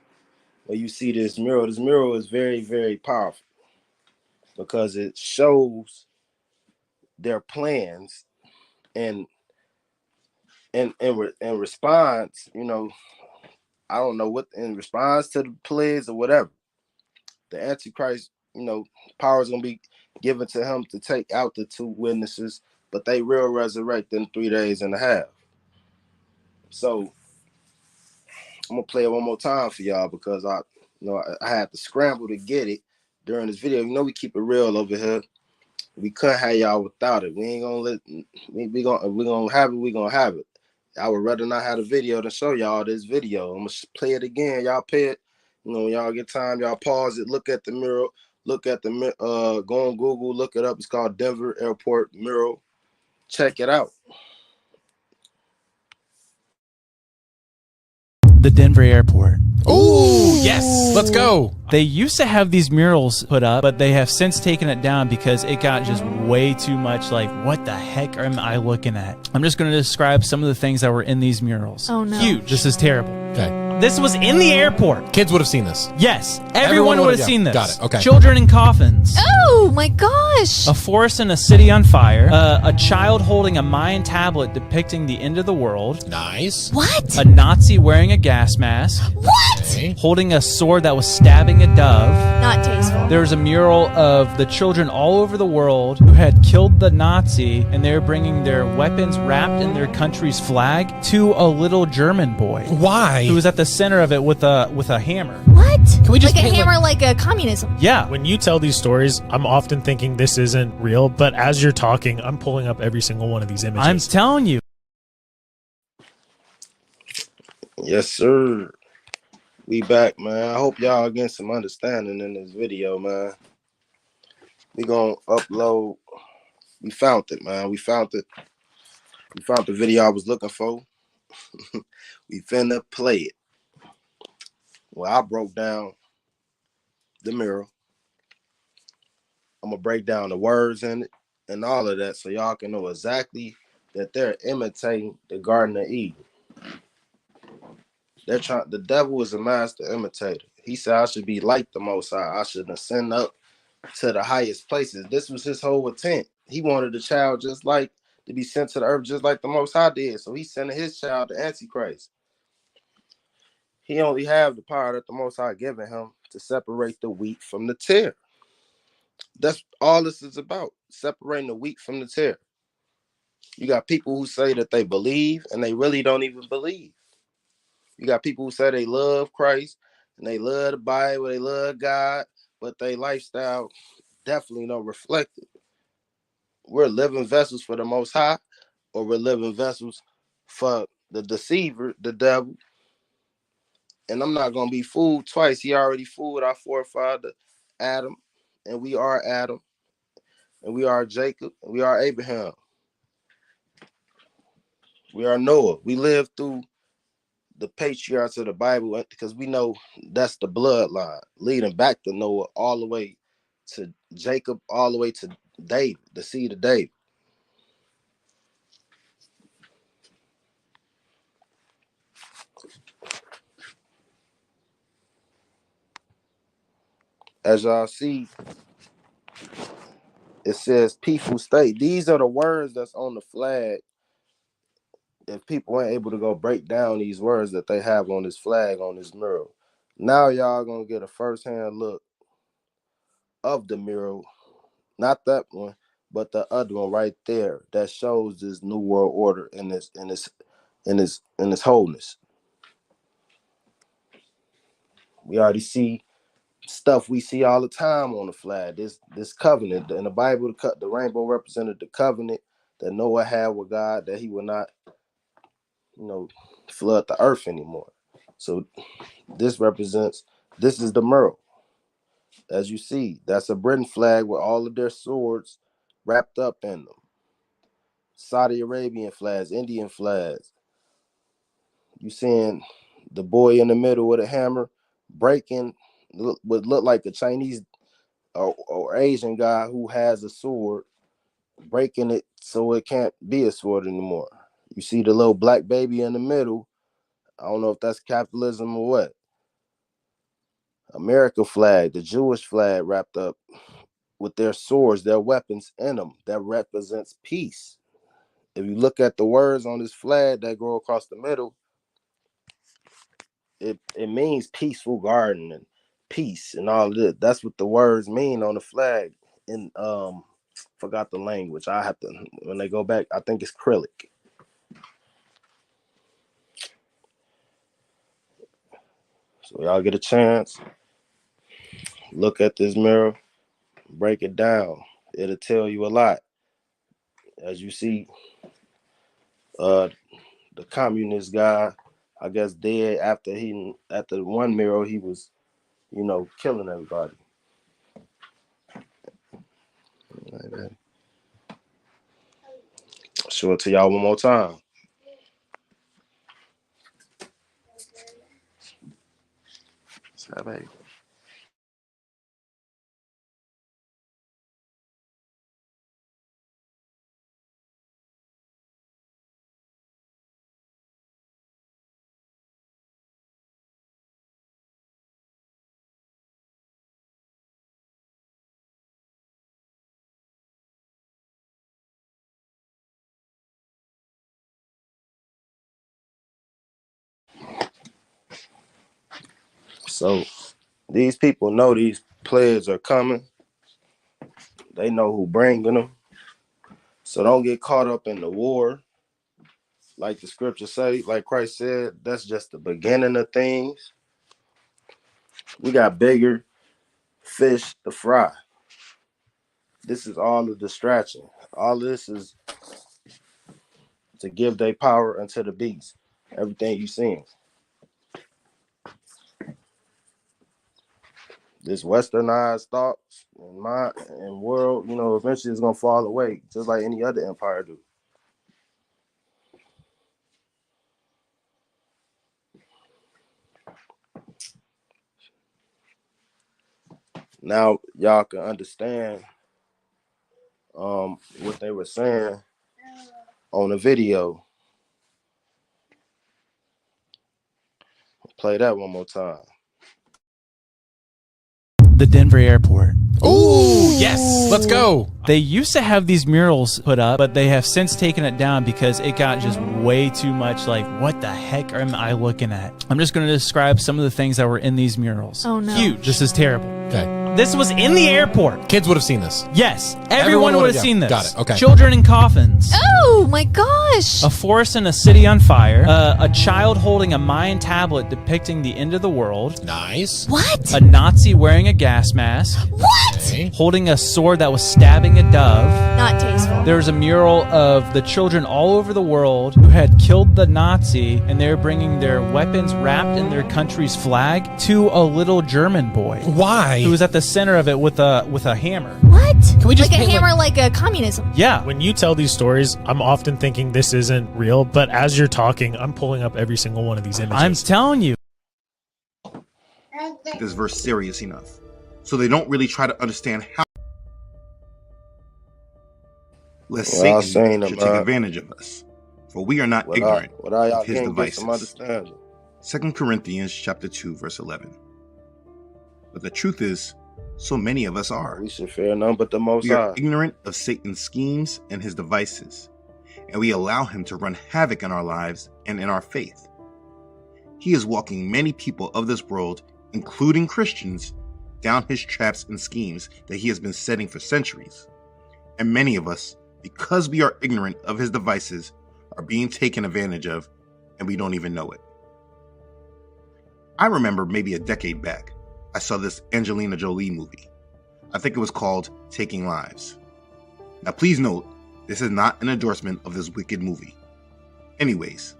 Speaker 10: Where you see this mural is very, very powerful because it shows their plans and in response, I don't know what in response to the plagues or whatever, the Antichrist, power is gonna be given to him to take out the two witnesses, but they will resurrect in 3 days and a half. So I'm gonna play it one more time for y'all because I had to scramble to get it during this video. We keep it real over here. We couldn't have y'all without it. We ain't gonna let we gonna have it. We gonna have it. I would rather not have a video than show y'all this video. I'm gonna play it again. Y'all pay it. When y'all get time, y'all pause it. Look at the mural. Look at the go on Google. Look it up. It's called Denver Airport Mural. Check it out.
Speaker 17: The Denver airport.
Speaker 2: Ooh, yes, let's go.
Speaker 17: They used to have these murals put up, but they have since taken it down because it got just way too much like, what the heck am I looking at? I'm just going to describe some of the things that were in these murals.
Speaker 18: Oh, no.
Speaker 17: Huge. This is terrible.
Speaker 2: Okay.
Speaker 17: This was in the airport.
Speaker 2: Kids would have seen this.
Speaker 17: Yes, everyone would have seen this.
Speaker 2: Got it, okay.
Speaker 17: Children in coffins.
Speaker 18: Oh, my gosh.
Speaker 17: A forest and a city on fire. A child holding a Mayan tablet depicting the end of the world.
Speaker 2: Nice.
Speaker 18: What?
Speaker 17: A Nazi wearing a gas mask.
Speaker 18: What?
Speaker 2: Okay.
Speaker 17: Holding a sword that was stabbing a dove.
Speaker 18: Not tasteful.
Speaker 17: There was a mural of the children all over the world who had killed the Nazi, and they were bringing their weapons wrapped in their country's flag to a little German boy.
Speaker 2: Why?
Speaker 17: Who was at the center of it with a hammer.
Speaker 18: What?
Speaker 2: Can we just
Speaker 18: like a
Speaker 2: paint,
Speaker 18: hammer, like a communism?
Speaker 17: Yeah.
Speaker 19: When you tell these stories, I'm often thinking this isn't real, but as you're talking, I'm pulling up every single one of these images.
Speaker 17: I'm telling you.
Speaker 10: Yes, sir. We back, man. I hope y'all getting some understanding in this video, man. We gonna upload. We found it, man. We found it. We found the video I was looking for. We finna play it. Well, I broke down the mirror. I'm gonna break down the words in it and all of that, so y'all can know exactly that they're imitating the Garden of Eden. They're trying. The devil is a master imitator. He said, "I should be like the Most High. I should ascend up to the highest places." This was his whole intent. He wanted a child just like to be sent to the earth, just like the Most High did. So he sent his child, the Antichrist. He only have the power that the Most High given him to separate the wheat from the tare. That's all this is about: separating the wheat from the tare. You got people who say that they believe and they really don't even believe. You got people who say they love Christ and they love the Bible, they love God, but their lifestyle definitely don't reflect it. We're living vessels for the Most High, or we're living vessels for the deceiver, the devil. And I'm not going to be fooled twice. He already fooled our forefather, Adam, and we are Adam, and we are Jacob, and we are Abraham. We are Noah. We live through the patriarchs of the Bible because we know that's the bloodline leading back to Noah all the way to Jacob, all the way to David, the seed of David. As y'all see, it says peaceful state. These are the words that's on the flag. If people ain't able to go break down these words that they have on this flag, on this mural, now y'all gonna get a first-hand look of the mural. Not that one, but the other one right there that shows this new world order in its wholeness. We already see stuff we see all the time on the flag. This covenant in the Bible, the rainbow represented the covenant that Noah had with God, that he would not, flood the earth anymore. So this is the mural. As you see, that's a Britain flag with all of their swords wrapped up in them. Saudi Arabian flags, Indian flags. You seeing the boy in the middle with a hammer breaking would look like a Chinese or Asian guy who has a sword, breaking it so it can't be a sword anymore. You see the little black baby in the middle. I don't know if that's capitalism or what. America flag, the Jewish flag wrapped up with their swords, their weapons in them. That represents peace. If you look at the words on this flag that go across the middle, it means peaceful garden and peace and all of this. That's what the words mean on the flag. And forgot the language. I have to, when they go back, I think it's Cyrillic. So y'all get a chance, look at this mirror, break it down. It'll tell you a lot. As you see, the communist guy, I guess, dead after one mirror, he was, killing everybody. Show it to y'all one more time. So these people know these players are coming. They know who bringing them. So don't get caught up in the war. Like the scripture say, like Christ said, that's just the beginning of things. We got bigger fish to fry. This is all a distraction. All this is to give their power unto the beast. Everything you seeing. this westernized thoughts and mind and world, you know, eventually it's gonna fall away, just like any other empire do. Now y'all can understand what they were saying on the video. Play that one more time.
Speaker 17: The Denver airport.
Speaker 2: Ooh, yes, let's go.
Speaker 17: They used to have these murals put up, but they have since taken it down because it got just way too much like, what the heck am I looking at? I'm just going to describe some of the things that were in these murals.
Speaker 18: Oh, no.
Speaker 17: Huge. This is terrible.
Speaker 2: Okay.
Speaker 17: This was in the airport.
Speaker 2: Kids would have seen this.
Speaker 17: Yes. Everyone would have seen this.
Speaker 2: Got it. Okay.
Speaker 17: Children in coffins.
Speaker 18: Oh my gosh.
Speaker 17: A forest in a city on fire. A child holding a Mayan tablet depicting the end of the world.
Speaker 2: Nice.
Speaker 18: What?
Speaker 17: A Nazi wearing a gas mask.
Speaker 18: What?
Speaker 2: Okay.
Speaker 17: Holding a sword that was stabbing a dove.
Speaker 18: Not tasteful.
Speaker 17: There was a mural of the children all over the world who had killed the Nazi, and they were bringing their weapons wrapped in their country's flag to a little German boy.
Speaker 2: Why?
Speaker 17: Who was at the center of it with a hammer.
Speaker 18: What?
Speaker 2: Can we just
Speaker 18: like a
Speaker 2: paint,
Speaker 18: hammer, like a communism?
Speaker 17: Yeah.
Speaker 19: When you tell these stories, I'm often thinking this isn't real, but as you're talking, I'm pulling up every single one of these images.
Speaker 17: I'm telling you.
Speaker 21: This verse serious enough, so they don't really try to understand how. Lest Satan should take advantage of us, for we are not ignorant of his devices. 2 Corinthians chapter 2, verse 11. But the truth is, so many of us are.
Speaker 10: We should fear none but the Most
Speaker 21: We
Speaker 10: High.
Speaker 21: are ignorant of Satan's schemes and his devices, and we allow him to run havoc in our lives and in our faith. He is walking many people of this world, including Christians, down his traps and schemes that he has been setting for centuries. And many of us, because we are ignorant of his devices, are being taken advantage of, and we don't even know it. I remember maybe a decade back, I saw this Angelina Jolie movie. I think it was called Taking Lives. Now please note, this is not an endorsement of this wicked movie. Anyways,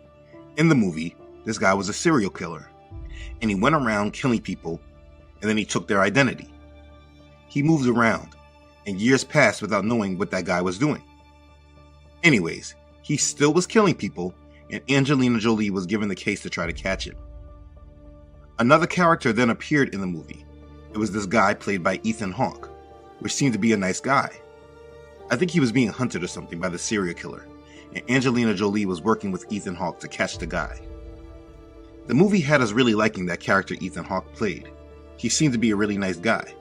Speaker 21: in the movie, this guy was a serial killer, and he went around killing people, and then he took their identity. He moved around, and years passed without knowing what that guy was doing. Anyways, he still was killing people, and Angelina Jolie was given the case to try to catch him. Another character then appeared in the movie. It was this guy played by Ethan Hawke, which seemed to be a nice guy. I think he was being hunted or something by the serial killer, and Angelina Jolie was working with Ethan Hawke to catch the guy. The movie had us really liking that character Ethan Hawke played. He seemed to be a really nice guy.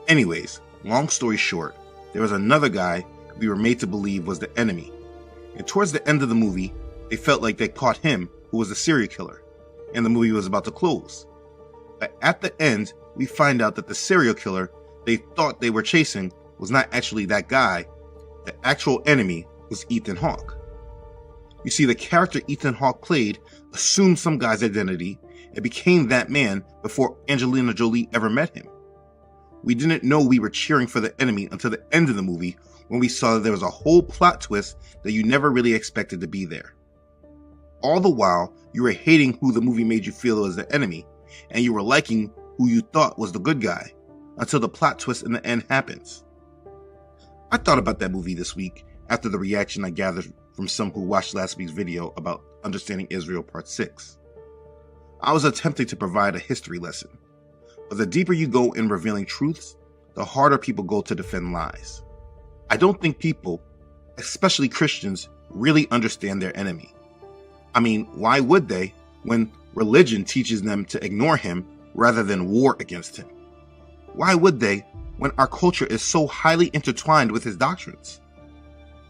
Speaker 21: Anyways, long story short, there was another guy we were made to believe was the enemy, and towards the end of the movie, they felt like they caught him, who was the serial killer, and the movie was about to close. But at the end, we find out that the serial killer they thought they were chasing was not actually that guy. The actual enemy was Ethan Hawke. You see, the character Ethan Hawke played assumed some guy's identity and became that man before Angelina Jolie ever met him. We didn't know we were cheering for the enemy until the end of the movie, when we saw that there was a whole plot twist that you never really expected to be there. All the while, you were hating who the movie made you feel was the enemy, and you were liking who you thought was the good guy, until the plot twist in the end happens. I thought about that movie this week after the reaction I gathered from some who watched last week's video about Understanding Israel Part 6. I was attempting to provide a history lesson, but the deeper you go in revealing truths, the harder people go to defend lies. I don't think people, especially Christians, really understand their enemy. I mean, why would they when religion teaches them to ignore him rather than war against him? Why would they when our culture is so highly intertwined with his doctrines?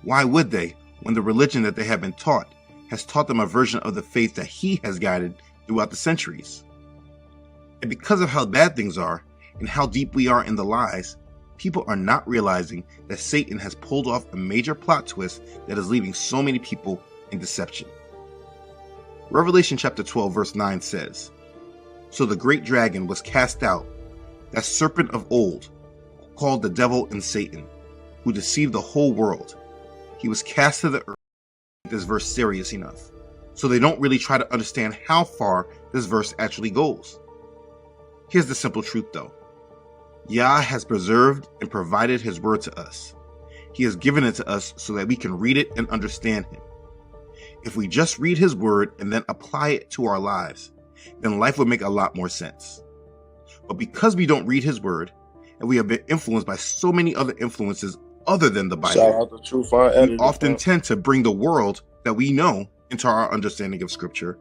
Speaker 21: Why would they when the religion that they have been taught has taught them a version of the faith that he has guided throughout the centuries? And because of how bad things are and how deep we are in the lies, people are not realizing that Satan has pulled off a major plot twist that is leaving so many people in deception. Revelation chapter 12 verse 9 says, "So the great dragon was cast out, that serpent of old, called the devil and Satan, who deceived the whole world. He was cast to the earth." This verse serious enough, so they don't really try to understand how far this verse actually goes. Here's the simple truth though. Yah has preserved and provided his word to us. He has given it to us so that we can read it and understand him. If we just read his word and then apply it to our lives, then life would make a lot more sense. But because we don't read his word, and we have been influenced by so many other influences other than the Bible,
Speaker 10: Shout out to True Fire
Speaker 21: we
Speaker 10: Editor,
Speaker 21: often
Speaker 10: man.
Speaker 21: tend to bring the world that we know into our understanding of Scripture,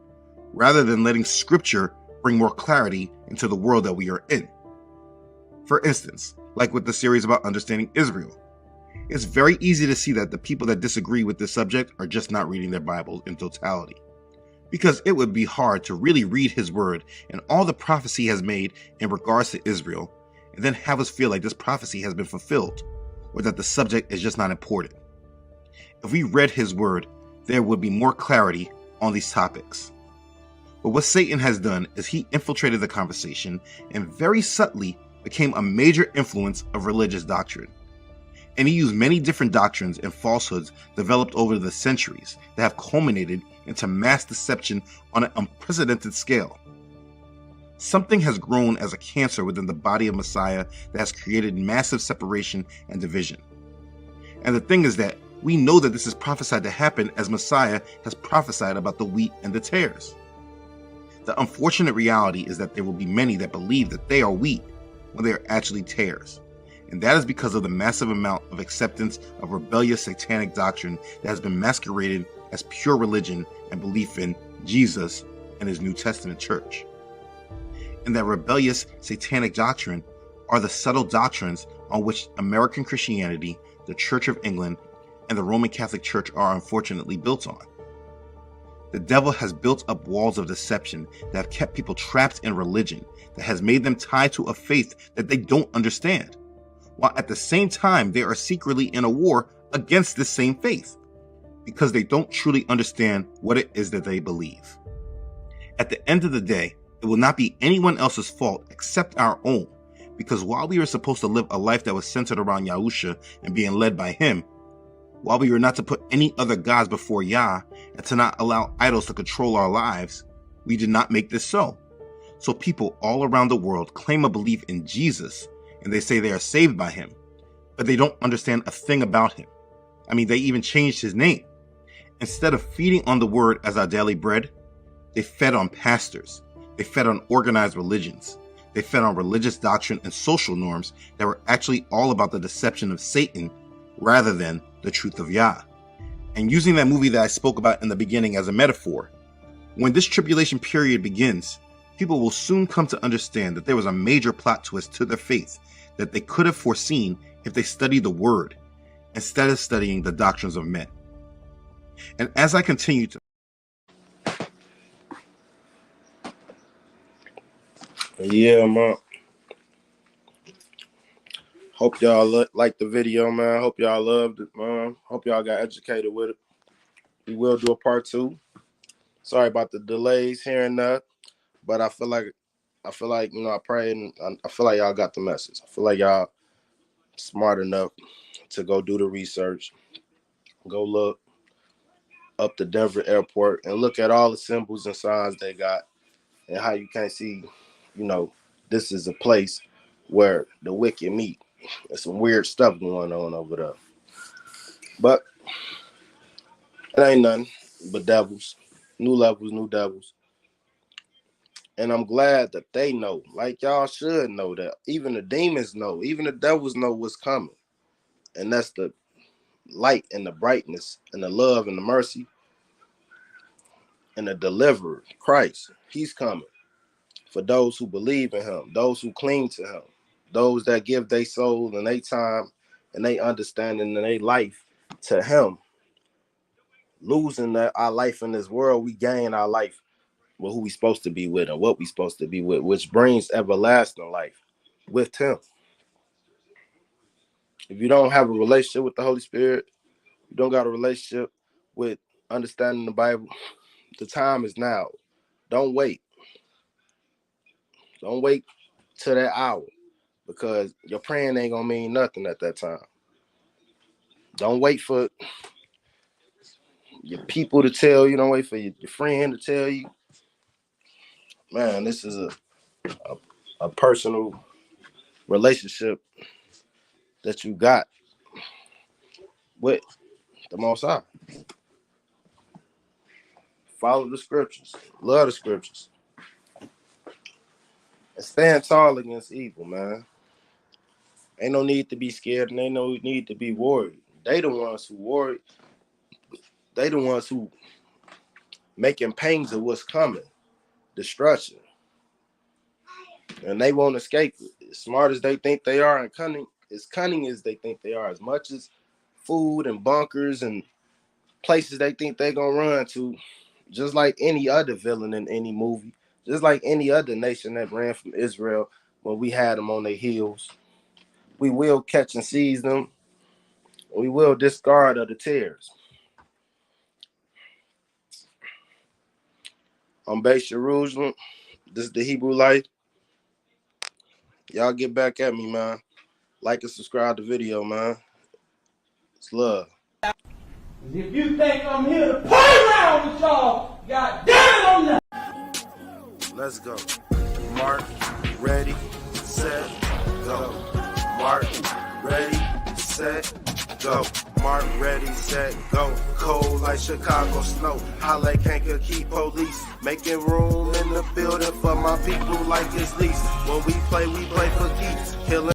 Speaker 21: rather than letting Scripture bring more clarity into the world that we are in. For instance, like with the series about understanding Israel, it's very easy to see that the people that disagree with this subject are just not reading their Bible in totality. Because it would be hard to really read his word and all the prophecy has made in regards to Israel, and then have us feel like this prophecy has been fulfilled, or that the subject is just not important. If we read his word, there would be more clarity on these topics. But what Satan has done is he infiltrated the conversation and very subtly became a major influence of religious doctrine. And he used many different doctrines and falsehoods developed over the centuries that have culminated into mass deception on an unprecedented scale. Something has grown as a cancer within the body of Messiah that has created massive separation and division. And the thing is that we know that this is prophesied to happen as Messiah has prophesied about the wheat and the tares. The unfortunate reality is that there will be many that believe that they are wheat when they are actually tares. And that is because of the massive amount of acceptance of rebellious satanic doctrine that has been masqueraded as pure religion and belief in Jesus and his New Testament church. And that rebellious satanic doctrine are the subtle doctrines on which American Christianity, the Church of England, and the Roman Catholic Church are unfortunately built on. The devil has built up walls of deception that have kept people trapped in religion, that has made them tied to a faith that they don't understand, while at the same time they are secretly in a war against this same faith, because they don't truly understand what it is that they believe. At the end of the day, it will not be anyone else's fault except our own, because while we are supposed to live a life that was centered around Yahusha and being led by him, while we are not to put any other gods before Yah and to not allow idols to control our lives, we did not make this so. So people all around the world claim a belief in Jesus and they say they are saved by him, but they don't understand a thing about him. I mean, they even changed his name. Instead of feeding on the word as our daily bread, they fed on pastors. They fed on organized religions. They fed on religious doctrine and social norms that were actually all about the deception of Satan rather than the truth of Yah. And using that movie that I spoke about in the beginning as a metaphor, when this tribulation period begins, people will soon come to understand that there was a major plot twist to their faith that they could have foreseen if they studied the word instead of studying the doctrines of men. And as I continue to
Speaker 10: Yeah, man. Hope y'all like the video, man. Hope y'all loved it, man. Hope y'all got educated with it. We will do a part 2. Sorry about the delays here and there, but I feel like I pray and I feel like y'all got the message. I feel like y'all smart enough to go do the research, go look up the Denver airport and look at all the symbols and signs they got and how you can't see, this is a place where the wicked meet. There's some weird stuff going on over there. But it ain't nothing but devils. New levels, new devils. And I'm glad that they know, like y'all should know that. Even the demons know, even the devils know what's coming. And that's the light and the brightness and the love and the mercy and the deliverer, Christ. He's coming for those who believe in him, those who cling to him, those that give their soul and their time and they understanding and their life to him. Losing our life in this world, we gain our life with who we supposed to be with and what we supposed to be with, which brings everlasting life with him. If you don't have a relationship with the Holy Spirit, you don't got a relationship with understanding the Bible, the time is now. Don't wait. Don't wait till that hour, because your praying ain't gonna mean nothing at that time. Don't wait for your people to tell you. Don't wait for your friend to tell you. Man, this is a personal relationship that you got with the Most High. Follow the scriptures. Love the scriptures. And stand tall against evil, man. Ain't no need to be scared and ain't no need to be worried. They the ones who worried. They the ones who making pains of what's coming. Destruction. And they won't escape it. As smart as they think they are and cunning as they think they are. As much as food and bunkers and places they think they're going to run to, just like any other villain in any movie, just like any other nation that ran from Israel when we had them on their heels. We will catch and seize them. We will discard of the tears. I'm Base Jerusalem. This is the Hebrew Life. Y'all get back at me, man. Like and subscribe to the video, man. It's love.
Speaker 13: If you think I'm here to play around with y'all, God damn it, I'm not.
Speaker 1: Let's go. Mark, ready, set, go. Mark, ready, set, go. Mark, ready, set, go. Cold like Chicago snow. Holla Kankakee police. Making room in the building for my people like it's lease. When we play for keeps. Killing